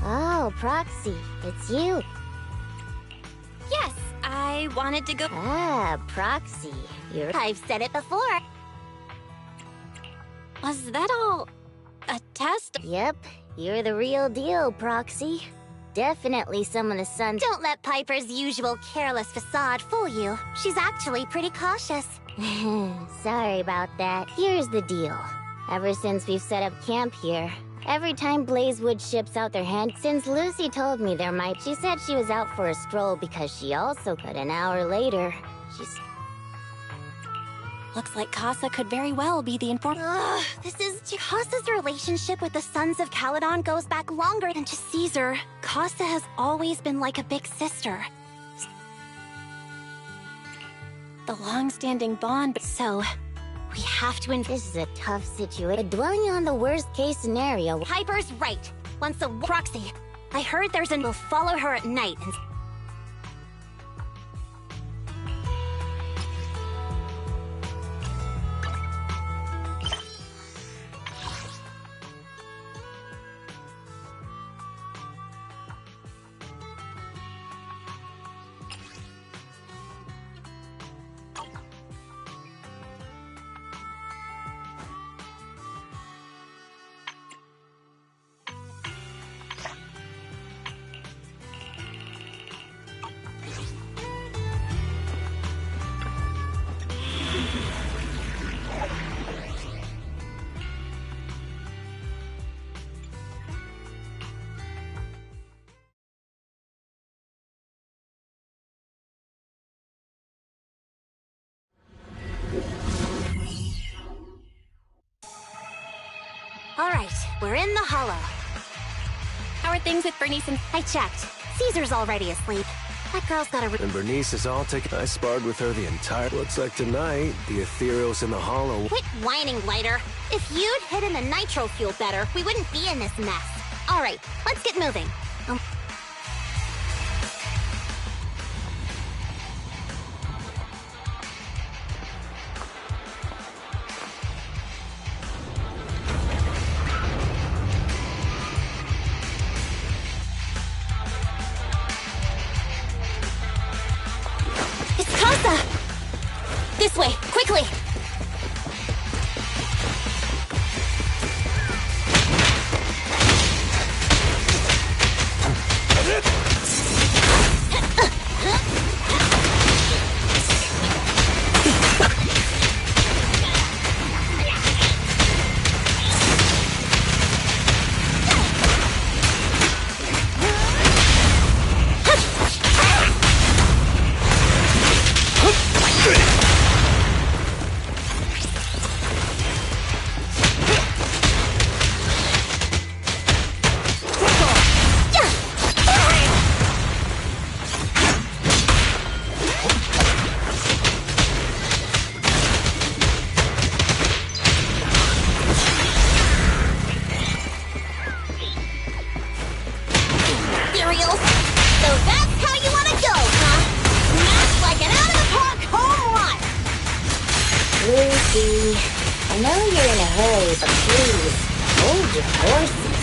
S18: Oh, Proxy, it's you.
S12: Yes, I wanted to go...
S18: Ah, Proxy,
S10: I've said it before.
S12: Was that all... a test?
S18: Yep, you're the real deal, Proxy. Definitely some of the Suns...
S10: Don't let Piper's usual careless facade fool you. She's actually pretty cautious.
S18: Sorry about that. Here's the deal. Ever since we've set up camp here, every time Blazewood ships out their hand, since Lucy told me there might, she said she was out for a stroll because she also got an hour later.
S10: Looks like Casa could very well be the informant. Casa's relationship with the Sons of Caledon goes back longer than just Caesar. Casa has always been like a big sister. The long-standing bond, so we have to.
S18: This is a tough situation. Dwelling on the worst-case scenario.
S10: Piper's right. Once a proxy, I heard there's an. We'll follow her at night and. All right, we're in the hollow. How are things with Bernice and... I checked. Caesar's already asleep. That girl's got a...
S17: And Bernice is all taken. I sparred with her the entire... Looks like tonight, the ethereal's in the hollow.
S10: Quit whining, Lighter. If you'd hidden the nitro fuel better, we wouldn't be in this mess. All right, let's get moving. This way, quickly!
S18: I know you're in a hurry, but please, hold your horses.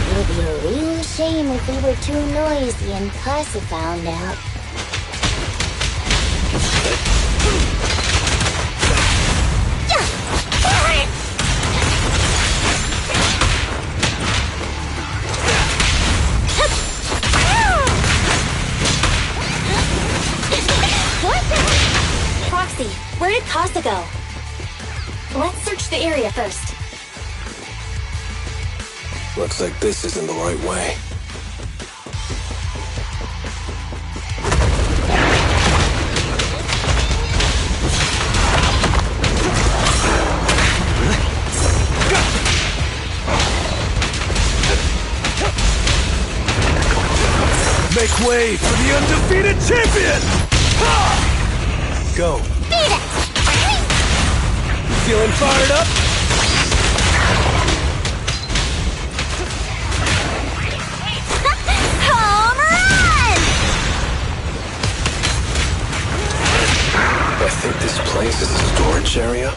S18: It would be a real shame if we were too noisy and Casa found out.
S10: Proxy, where did Casa go?
S1: Let's search the area first.
S17: Looks like this isn't the right way.
S13: Make way for the undefeated champion! Go.
S10: Beat it!
S13: Feeling fired up?
S10: Home run!
S17: I think this place is a storage area.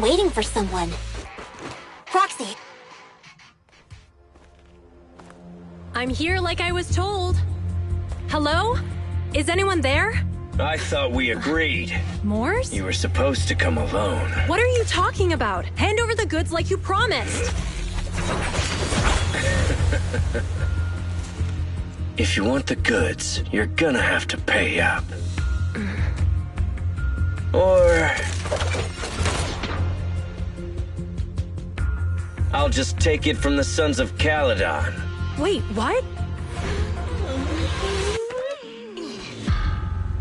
S18: waiting for someone. Roxy!
S9: I'm here like I was told. Hello? Is anyone there?
S20: I thought we agreed.
S9: Morse?
S20: You were supposed to come alone.
S9: What are you talking about? Hand over the goods like you promised.
S20: If you want the goods, you're gonna have to pay up. Or... I'll just take it from the Sons of Caledon.
S9: Wait, what?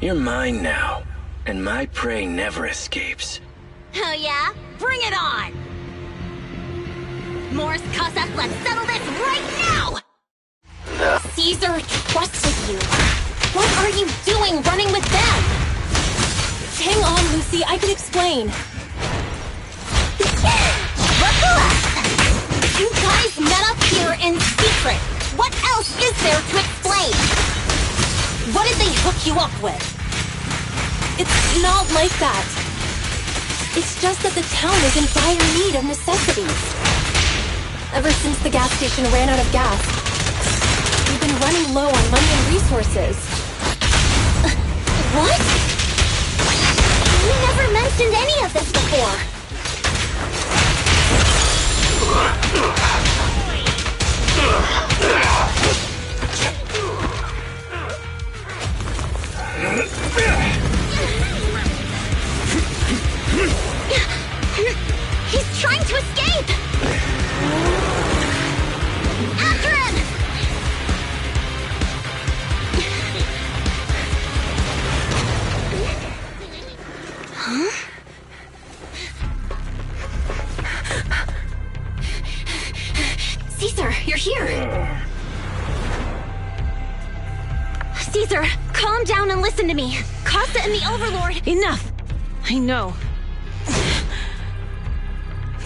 S20: You're mine now, and my prey never escapes.
S18: Oh yeah? Bring it on! Morse, Casa, let's settle this right now! Caesar trusted you. What are you doing running with them?
S9: Hang on, Lucy, I can explain.
S18: You guys met up here in secret. What else is there to explain? What did they hook you up with?
S9: It's not like that. It's just that the town is in dire need of necessities. Ever since the gas station ran out of gas, we've been running low on money and resources.
S18: What? You never mentioned any of this before. He's trying to escape! After him! Huh? Caesar, you're here! Caesar, calm down and listen to me. Casa and the Overlord...
S12: Enough! I know.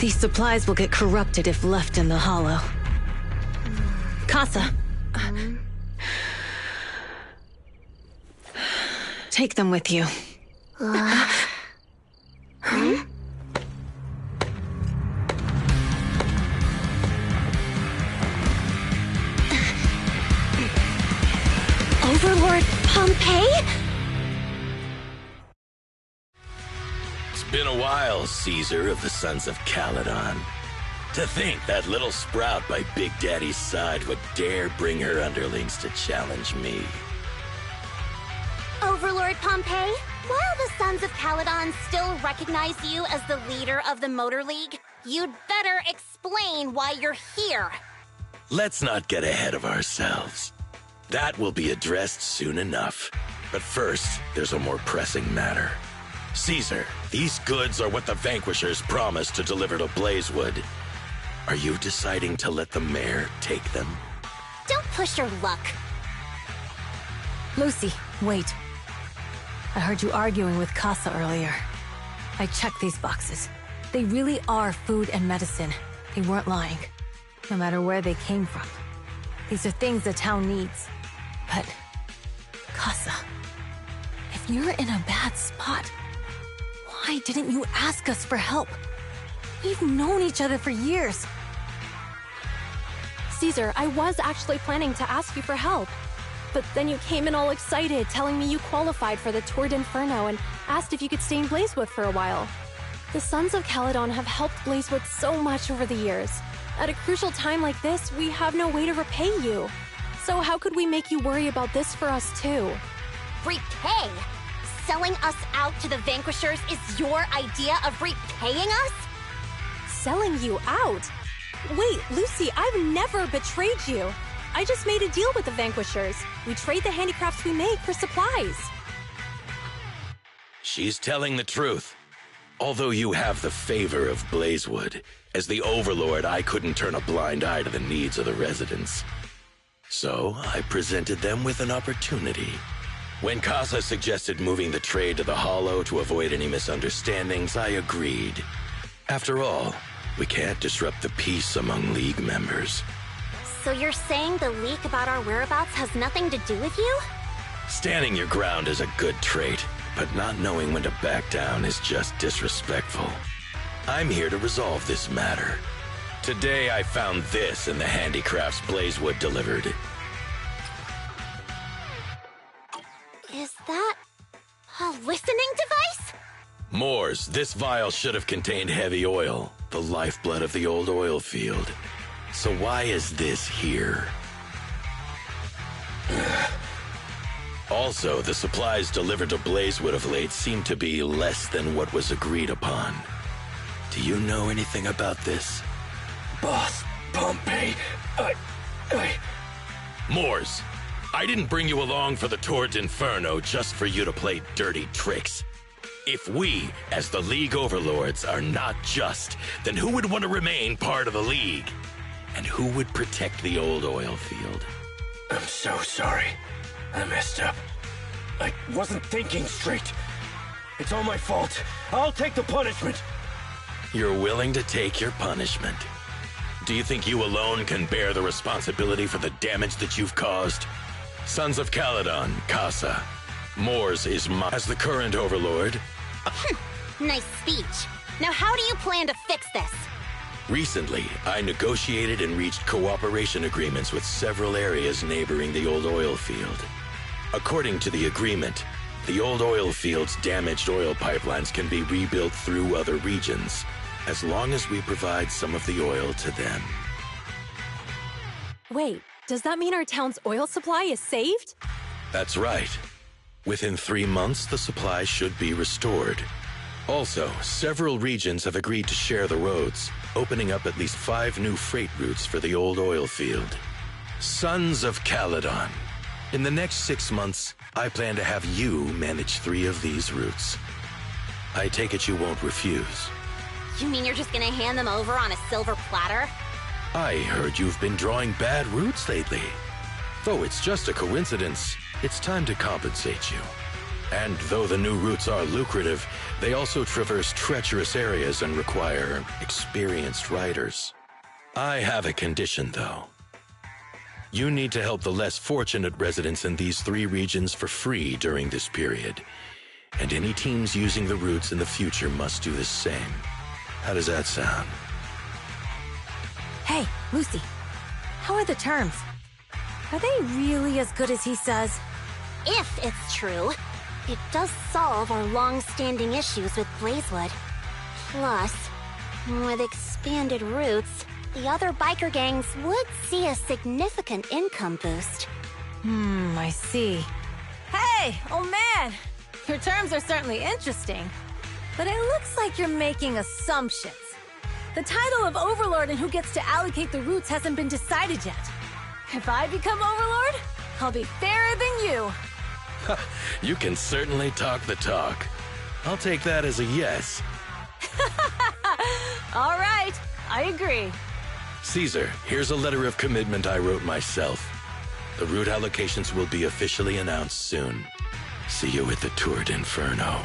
S12: These supplies will get corrupted if left in the hollow. Casa. Take them with you.
S18: Overlord Pompeii?
S21: It's been a while, Caesar of the Sons of Caledon. To think that little sprout by Big Daddy's side would dare bring her underlings to challenge me.
S18: Overlord Pompeii, while the Sons of Caledon still recognize you as the leader of the Motor League, you'd better explain why you're here.
S21: Let's not get ahead of ourselves. That will be addressed soon enough. But first, there's a more pressing matter. Caesar, these goods are what the Vanquishers promised to deliver to Blazewood. Are you deciding to let the mayor take them?
S18: Don't push your luck.
S12: Lucy, wait. I heard you arguing with Casa earlier. I checked these boxes. They really are food and medicine. They weren't lying. No matter where they came from. These are things the town needs. But, Casa, if you're in a bad spot, why didn't you ask us for help? We've known each other for years.
S9: Caesar, I was actually planning to ask you for help. But then you came in all excited, telling me you qualified for the Tour d'Inferno and asked if you could stay in Blazewood for a while. The Sons of Caledon have helped Blazewood so much over the years. At a crucial time like this, we have no way to repay you. So how could we make you worry about this for us too?
S18: Repay? Selling us out to the Vanquishers is your idea of repaying us?
S9: Selling you out? Wait, Lucy, I've never betrayed you. I just made a deal with the Vanquishers. We trade the handicrafts we make for supplies.
S21: She's telling the truth. Although you have the favor of Blazewood, as the Overlord, I couldn't turn a blind eye to the needs of the residents. So I presented them with an opportunity. When Casa suggested moving the trade to the Hollow to avoid any misunderstandings, I agreed. After all, we can't disrupt the peace among League members.
S18: So you're saying the leak about our whereabouts has nothing to do with you?
S21: Standing your ground is a good trait, but not knowing when to back down is just disrespectful. I'm here to resolve this matter. Today I found this in the handicrafts Blazewood delivered.
S18: Is that a listening device?
S21: Moors, this vial should have contained heavy oil, the lifeblood of the old oil field. So why is this here? Also, the supplies delivered to Blazewood of late seem to be less than what was agreed upon. Do you know anything about this?
S20: Boss, Pompey,
S21: Moors, I didn't bring you along for the Tour d'Inferno just for you to play dirty tricks. If we, as the League Overlords, are not just, then who would want to remain part of the League? And who would protect the old oil field?
S20: I'm so sorry. I messed up. I wasn't thinking straight. It's all my fault. I'll take the punishment.
S21: You're willing to take your punishment. Do you think you alone can bear the responsibility for the damage that you've caused? Sons of Caledon, Casa. Moors is as the current overlord.
S18: Nice speech. Now how do you plan to fix this?
S21: Recently, I negotiated and reached cooperation agreements with several areas neighboring the old oil field. According to the agreement, the old oil field's damaged oil pipelines can be rebuilt through other regions, as long as we provide some of the oil to them.
S9: Wait, does that mean our town's oil supply is saved?
S21: That's right. Within 3 months, the supply should be restored. Also, several regions have agreed to share the roads, opening up at least 5 new freight routes for the old oil field. Sons of Caledon. In the next 6 months, I plan to have you manage 3 of these routes. I take it you won't refuse.
S18: You mean you're just gonna hand them over on a silver platter?
S21: I heard you've been drawing bad routes lately. Though it's just a coincidence, it's time to compensate you. And though the new routes are lucrative, they also traverse treacherous areas and require experienced riders. I have a condition, though. You need to help the less fortunate residents in these 3 regions for free during this period. And any teams using the routes in the future must do the same. How does that sound?
S12: Hey, Lucy. How are the terms? Are they really as good as he says?
S18: If it's true, it does solve our long-standing issues with Blazewood. Plus, with expanded routes, the other biker gangs would see a significant income boost.
S12: I see. Hey, old man! Your terms are certainly interesting, but it looks like you're making assumptions. The title of Overlord and who gets to allocate the routes hasn't been decided yet. If I become Overlord, I'll be fairer than you.
S21: You can certainly talk the talk. I'll take that as a yes.
S12: All right, I agree.
S21: Caesar, here's a letter of commitment I wrote myself. The route allocations will be officially announced soon. See you at the Tour d'Inferno.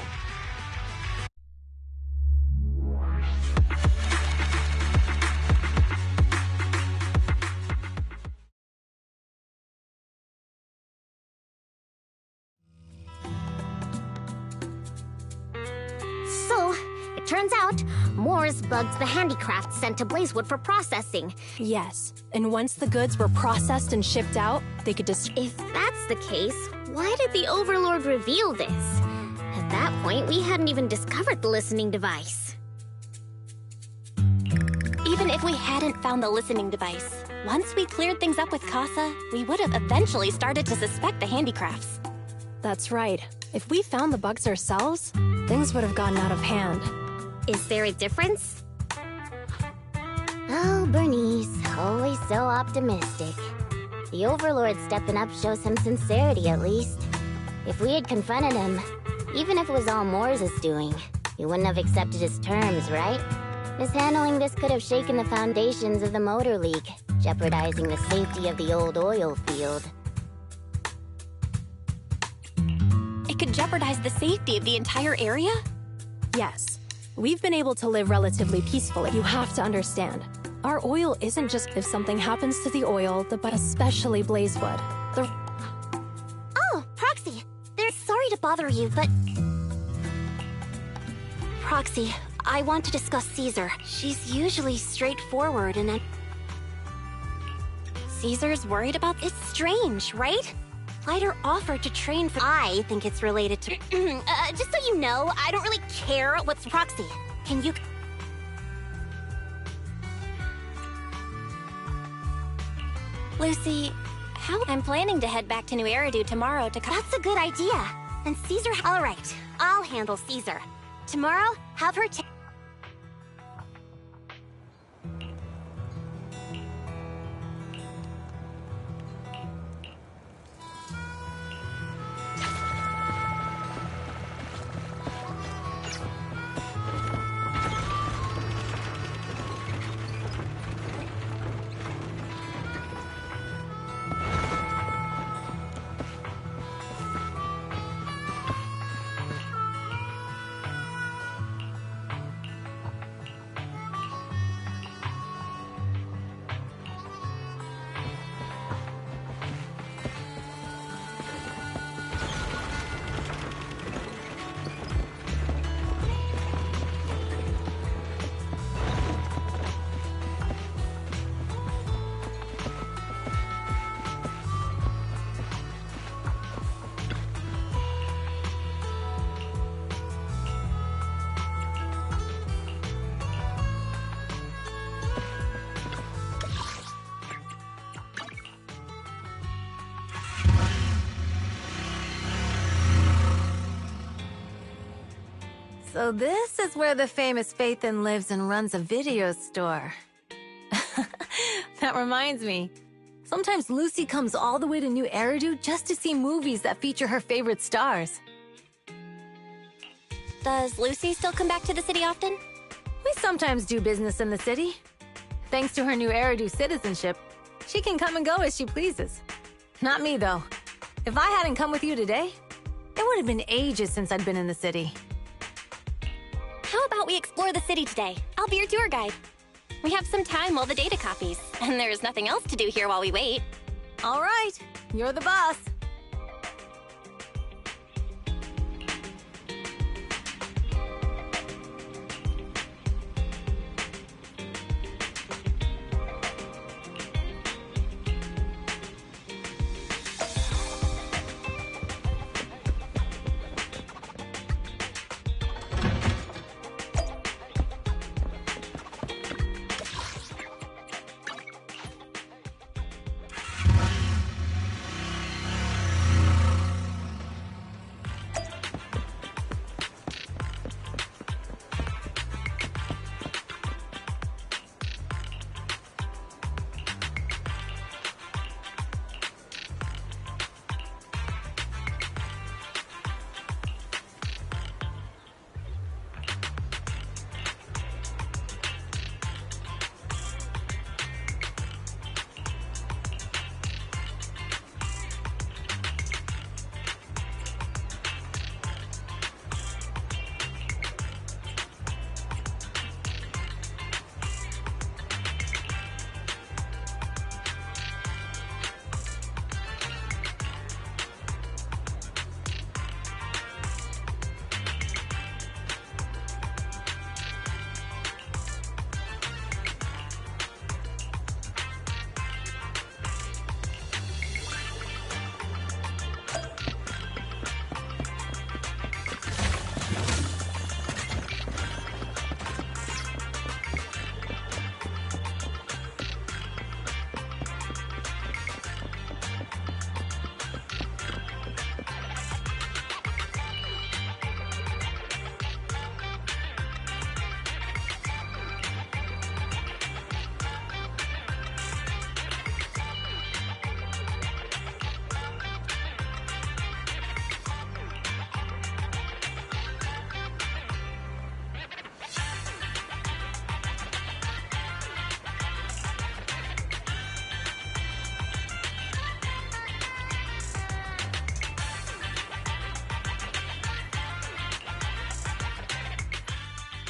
S18: So, it turns out, Moors bugged the handicrafts sent to Blazewood for processing.
S9: Yes, and once the goods were processed and shipped out, they could
S18: If that's the case, why did the Overlord reveal this? At that point, we hadn't even discovered the listening device. Even if we hadn't found the listening device, once we cleared things up with Casa, we would have eventually started to suspect the handicrafts.
S9: That's right. If we found the bugs ourselves, things would have gotten out of hand.
S18: Is there a difference? Oh, Bernice, always so optimistic. The Overlord stepping up shows some sincerity, at least. If we had confronted him, even if it was all Moors' doing, he wouldn't have accepted his terms, right? Mishandling this could have shaken the foundations of the Motor League, jeopardizing the safety of the old oil field.
S6: It could jeopardize the safety of the entire area?
S9: Yes. We've been able to live relatively peacefully. You have to understand. Our oil isn't just if something happens to the oil, but especially Blazewood.
S18: Oh, Proxy! They're sorry to bother you, but... Proxy,
S10: I want to discuss Caesar. She's usually straightforward and then... Caesar's worried about... It's strange, right? Lighter offered to train for... I think it's related to... just so you know, I don't really care what's proxy. Can you... Lucy, how... I'm planning to head back to New Eridu tomorrow to... That's a good idea. And Caesar... Alright, I'll handle Caesar. Tomorrow, have her take...
S12: So this is where the famous Phaethon lives and runs a video store. That reminds me. Sometimes Lucy comes all the way to New Eridu just to see movies that feature her favorite stars.
S10: Does Lucy still come back to the city often?
S12: We sometimes do business in the city. Thanks to her New Eridu citizenship, she can come and go as she pleases. Not me, though. If I hadn't come with you today, it would have been ages since I'd been in the city.
S10: How about we explore the city today? I'll be your tour guide. We have some time while the data copies, and there's nothing else to do here while we wait.
S12: All right, you're the boss.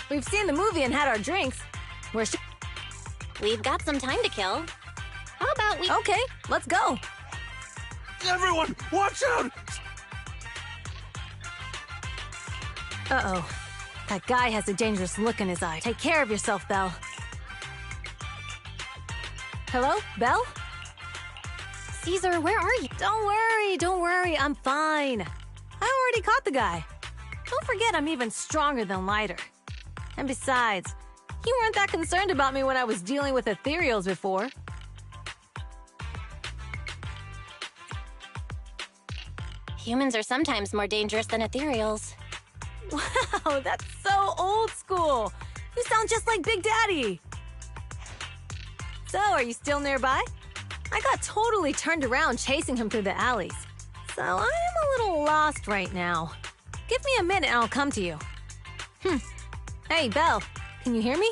S12: We've seen the movie and had our drinks.
S10: We've got some time to kill. How about we...
S12: Okay, let's go.
S13: Everyone, watch out!
S12: Uh-oh. That guy has a dangerous look in his eye. Take care of yourself, Belle. Hello, Belle?
S6: Caesar, where are you?
S12: Don't worry, I'm fine. I already caught the guy. Don't forget I'm even stronger than Lighter. And besides, you weren't that concerned about me when I was dealing with ethereals before.
S6: Humans are sometimes more dangerous than ethereals.
S12: Wow, that's so old school. You sound just like Big Daddy. So, are you still nearby? I got totally turned around chasing him through the alleys. So, I'm a little lost right now. Give me a minute and I'll come to you. Hey, Belle, can you hear me?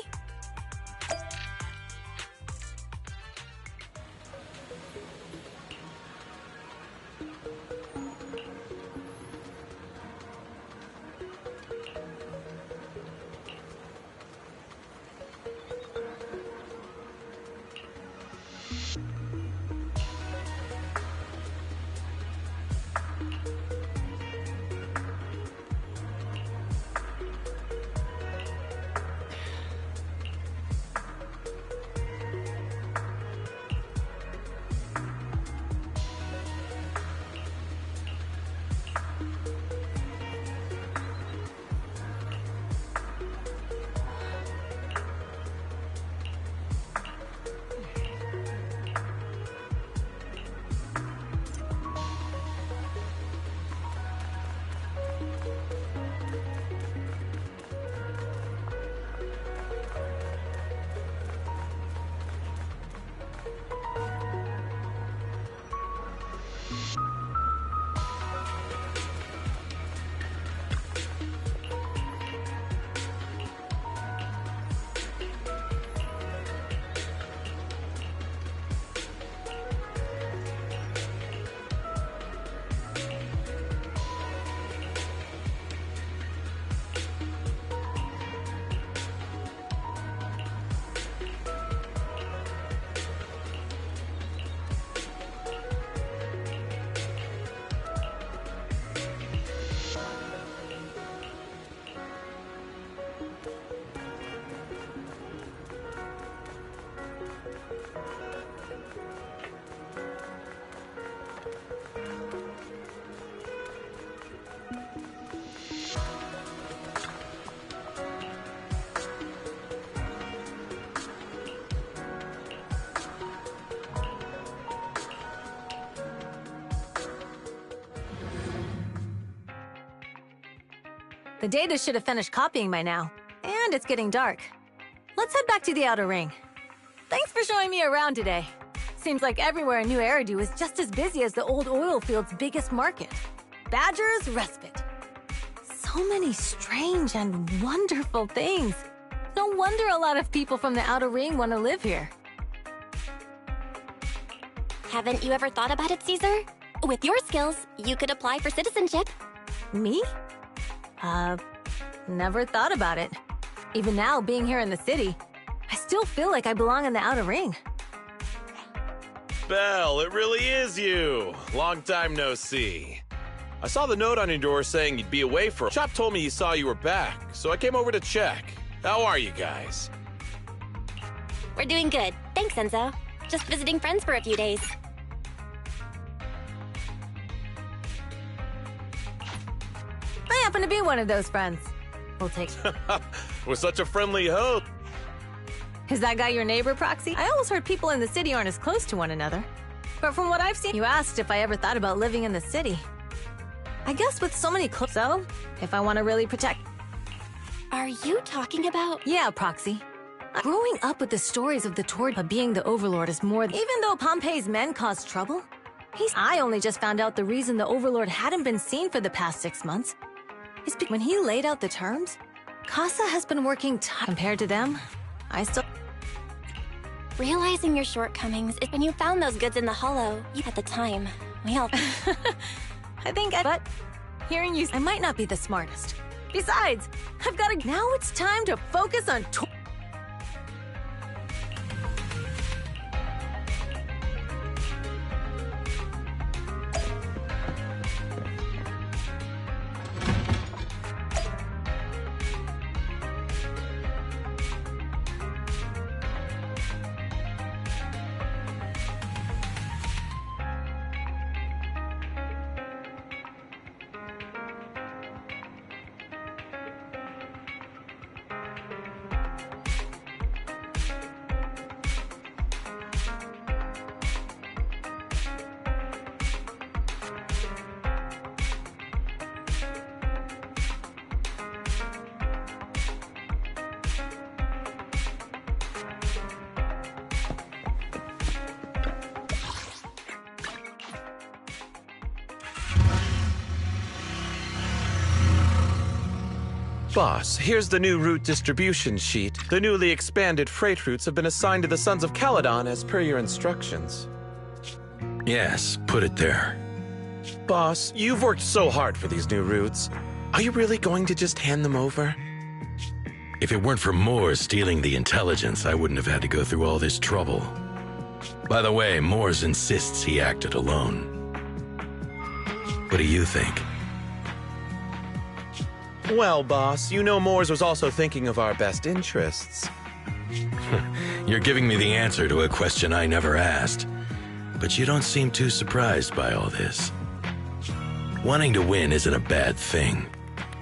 S12: The data should have finished copying by now. And it's getting dark. Let's head back to the Outer Ring. Thanks for showing me around today. Seems like everywhere in New Eridu is just as busy as the old oil field's biggest market. Badger's Respite. So many strange and wonderful things. No wonder a lot of people from the Outer Ring want to live here.
S1: Haven't you ever thought about it, Caesar? With your skills, you could apply for citizenship.
S12: Me? Never thought about it. Even now, being here in the city, I still feel like I belong in the Outer Ring.
S16: Belle, it really is you. Long time no see. I saw the note on your door saying you'd be away for... Chop told me he saw you were back, so I came over to check. How are you guys?
S1: We're doing good. Thanks, Enzo. Just visiting friends for a few days.
S12: I happen to be one of those friends. We'll take...
S16: With such a friendly hope.
S12: Is that guy your neighbor, Proxy? I always heard people in the city aren't as close to one another. But from what I've seen, you asked if I ever thought about living in the city. I guess with so many so, if I want to really protect...
S1: Are you talking about...
S12: Yeah, Proxy. Growing up with the stories of the Torda being the Overlord is more... Even though Pompey's men caused trouble, I only just found out the reason the Overlord hadn't been seen for the past 6 months is because when he laid out the terms, Casa has been working compared to them. I still...
S1: Realizing your shortcomings is when you found those goods in the hollow. At the time, we all...
S12: But hearing you... I might not be the smartest. Besides, I've got to... Now it's time to focus on...
S16: Boss, here's the new route distribution sheet. The newly expanded freight routes have been assigned to the Sons of Caledon as per your instructions.
S21: Yes, put it there.
S16: Boss, you've worked so hard for these new routes. Are you really going to just hand them over?
S21: If it weren't for Moore stealing the intelligence, I wouldn't have had to go through all this trouble. By the way, Moores insists he acted alone. What do you think?
S16: Well, boss, you know Moores was also thinking of our best interests.
S21: You're giving me the answer to a question I never asked. But you don't seem too surprised by all this. Wanting to win isn't a bad thing.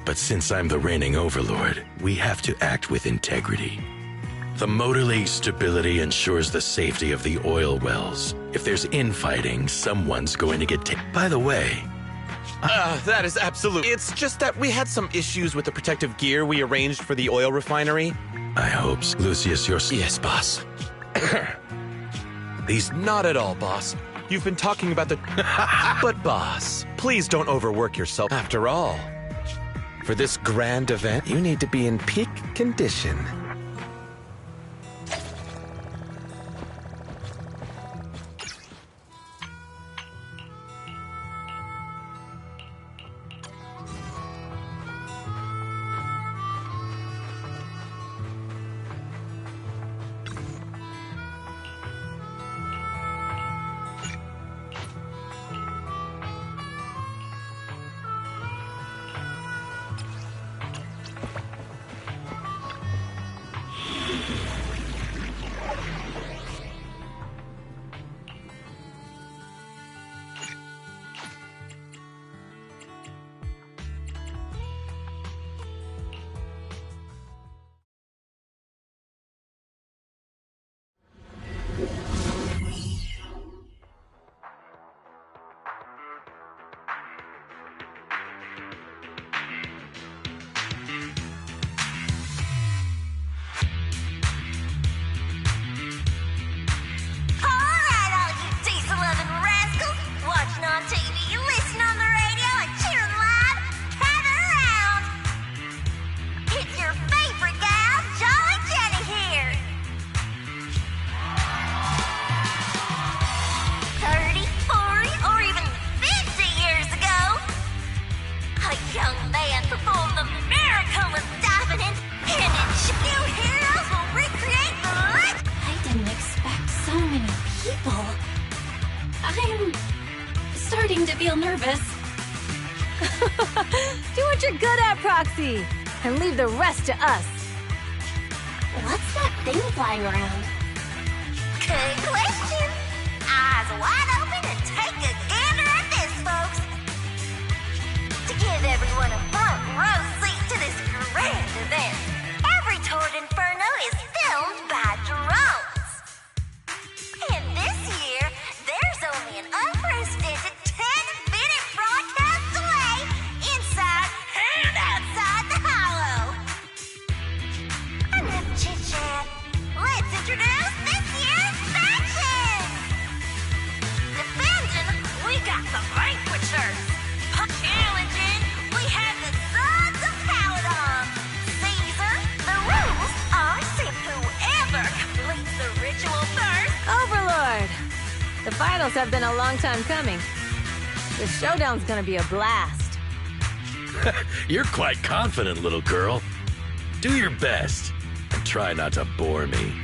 S21: But since I'm the reigning overlord, we have to act with integrity. The Motor League's stability ensures the safety of the oil wells. If there's infighting, someone's going to get taken. By the way...
S16: that is absolute. It's just that we had some issues with the protective gear we arranged for the oil refinery.
S21: I hope, Lucius, you're...
S16: Yes, boss. Not at all, boss. You've been talking about the... But, boss, please don't overwork yourself. After all, for this grand event, you need to be in peak condition.
S6: I'm starting to feel nervous.
S12: Do what you're good at, Proxy, and leave the rest to us.
S18: What's that thing flying around? Good question. Eyes wide open and take a gander at this, folks. To give everyone a front row seat to this grand event, every Toward Inferno is filmed by drones. And this year, there's only an unprecedented 10-minute broadcast delay inside and outside the Hollow. Enough chit-chat. Let's introduce this year's faction! Defending, we got the Vanquishers. Challenging, we have the Sons of Caledon. Caesar, the rules are simple. Whoever completes the ritual first.
S12: Overlord! The finals have been a long time coming. The showdown's gonna be a blast.
S21: You're quite confident, little girl. Do your best, and try not to bore me.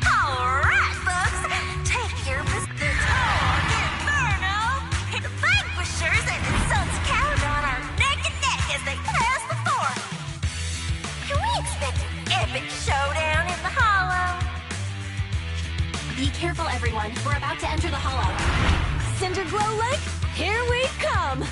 S18: All right, folks. Take your position. The Toward Inferno. The Vanquishers and the Sons of Caledon are neck and neck as they pass the fort. Can we expect an epic showdown in the Hollow?
S6: Be careful, everyone. We're about to enter the Hollow.
S12: Cinderglow Lake, here we come!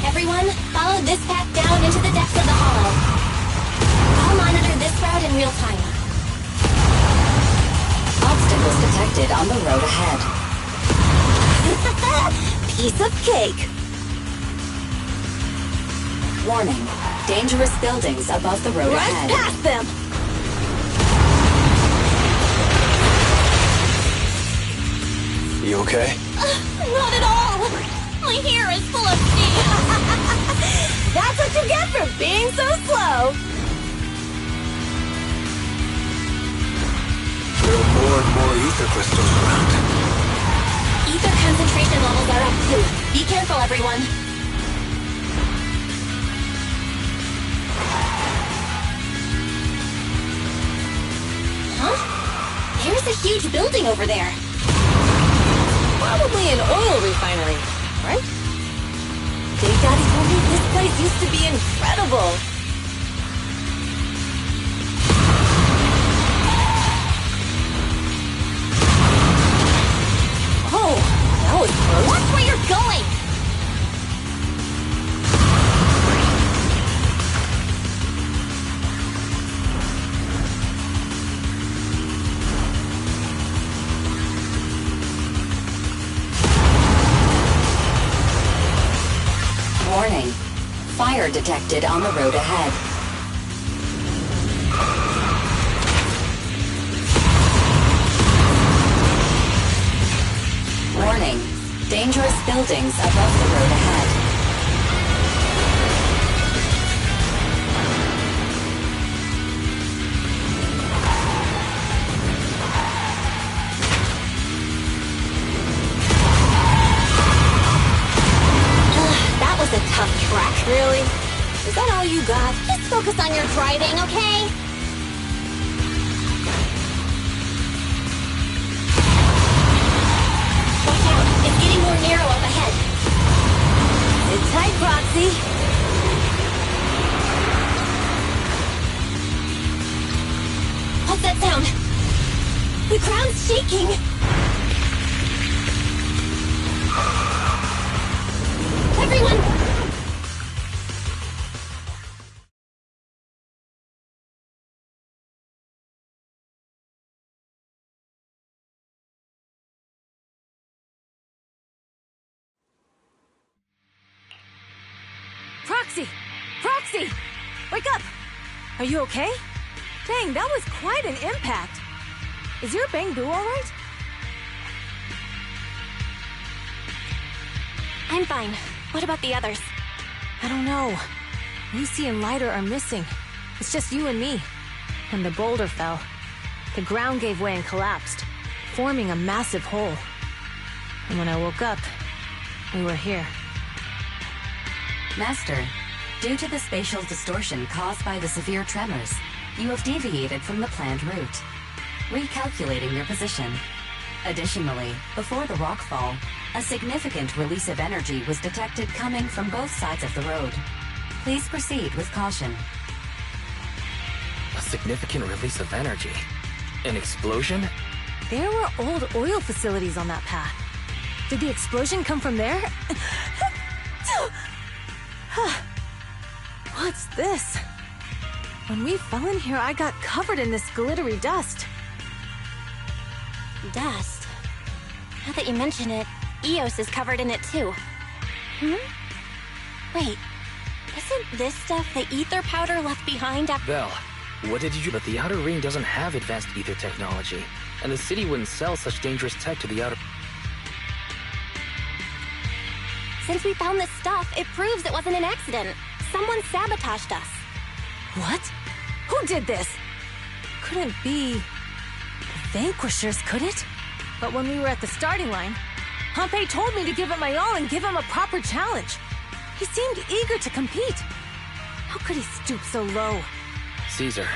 S6: Everyone, follow this path down into the depths of the Hollow. I'll monitor this route in real time.
S14: Obstacles detected on the road ahead.
S12: Piece of cake.
S14: Warning. Dangerous buildings above the road
S12: Right
S14: ahead.
S12: past them.
S17: You okay?
S18: Not at all! My hair is full of steam!
S12: That's what you get for being so slow.
S17: There are more and more ether crystals around.
S1: Ether concentration levels are up too. Be careful, everyone. Huh? There's a huge building over there.
S12: Probably an oil refinery, right? Big Daddy told me this place used to be incredible. Oh, that was close.
S18: Watch where you're going!
S14: Warning. Fire detected on the road ahead. Warning. Dangerous buildings above the road ahead.
S18: That was a tough track.
S12: Really? Is that all you got?
S18: Just focus on your driving, okay? Watch out, it's getting more narrow up ahead.
S12: Sit tight, Proxy.
S18: What's that sound? The ground's shaking. Everyone!
S12: Proxy! Proxy! Wake up! Are you okay? Dang, that was quite an impact. Is your Bangbu alright?
S18: I'm fine. What about the others?
S12: I don't know. Lucy and Lighter are missing. It's just you and me. When the boulder fell, the ground gave way and collapsed, forming a massive hole. And when I woke up, we were here.
S14: Master, due to the spatial distortion caused by the severe tremors, you have deviated from the planned route, recalculating your position. Additionally, before the rockfall, a significant release of energy was detected coming from both sides of the road. Please proceed with caution.
S11: A significant release of energy? An explosion?
S12: There were old oil facilities on that path. Did the explosion come from there? What's this? When we fell in here, I got covered in this glittery dust.
S18: Dust. Now that you mention it, Eos is covered in it too. Wait, isn't this stuff the ether powder left behind after—
S11: Belle, what did you do? But the Outer Ring doesn't have advanced ether technology, and the city wouldn't sell such dangerous tech to the Outer...
S18: Since we found this stuff, it proves it wasn't an accident. Someone sabotaged us.
S12: What? Who did this? Couldn't be the Vanquishers, could it? But when we were at the starting line, Hanpei told me to give it my all and give him a proper challenge. He seemed eager to compete. How could he stoop so low?
S11: Caesar,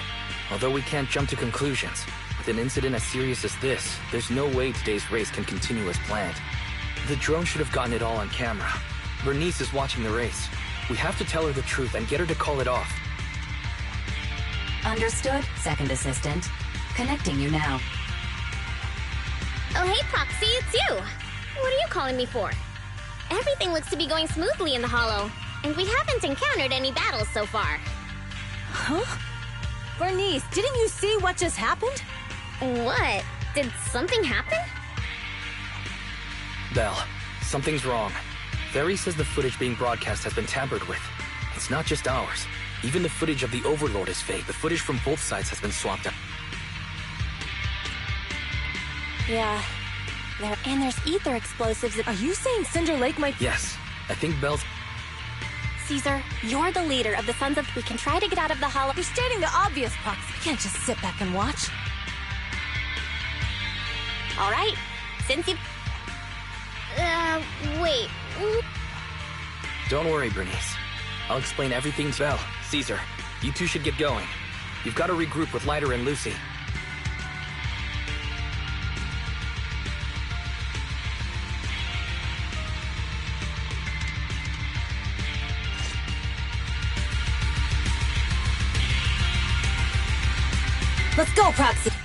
S11: although we can't jump to conclusions, with an incident as serious as this, there's no way today's race can continue as planned. The drone should have gotten it all on camera. Bernice is watching the race. We have to tell her the truth and get her to call it off.
S14: Understood, Second Assistant. Connecting you now.
S18: Oh, hey, Proxy, it's you. What are you calling me for? Everything looks to be going smoothly in the Hollow, and we haven't encountered any battles so far.
S12: Huh? Bernice, didn't you see what just happened?
S18: What? Did something happen?
S11: Belle, Something's wrong. Very says the footage being broadcast has been tampered with. It's not just ours. Even the footage of the Overlord is fake. The footage from both sides has been swapped out.
S12: Yeah. And there's ether explosives. Are you saying Cinder Lake might...
S11: Yes. I think Bell's...
S10: Caesar, you're the leader of the Sons of... We can try to get out of the hollow...
S12: You're stating the obvious, Prox. We can't just sit back and watch.
S10: All right. Since you... wait.
S11: Don't worry, Bernice. I'll explain everything to Bell. Caesar, you two should get going. You've got to regroup with Lighter and Lucy.
S12: Let's go, Proxy!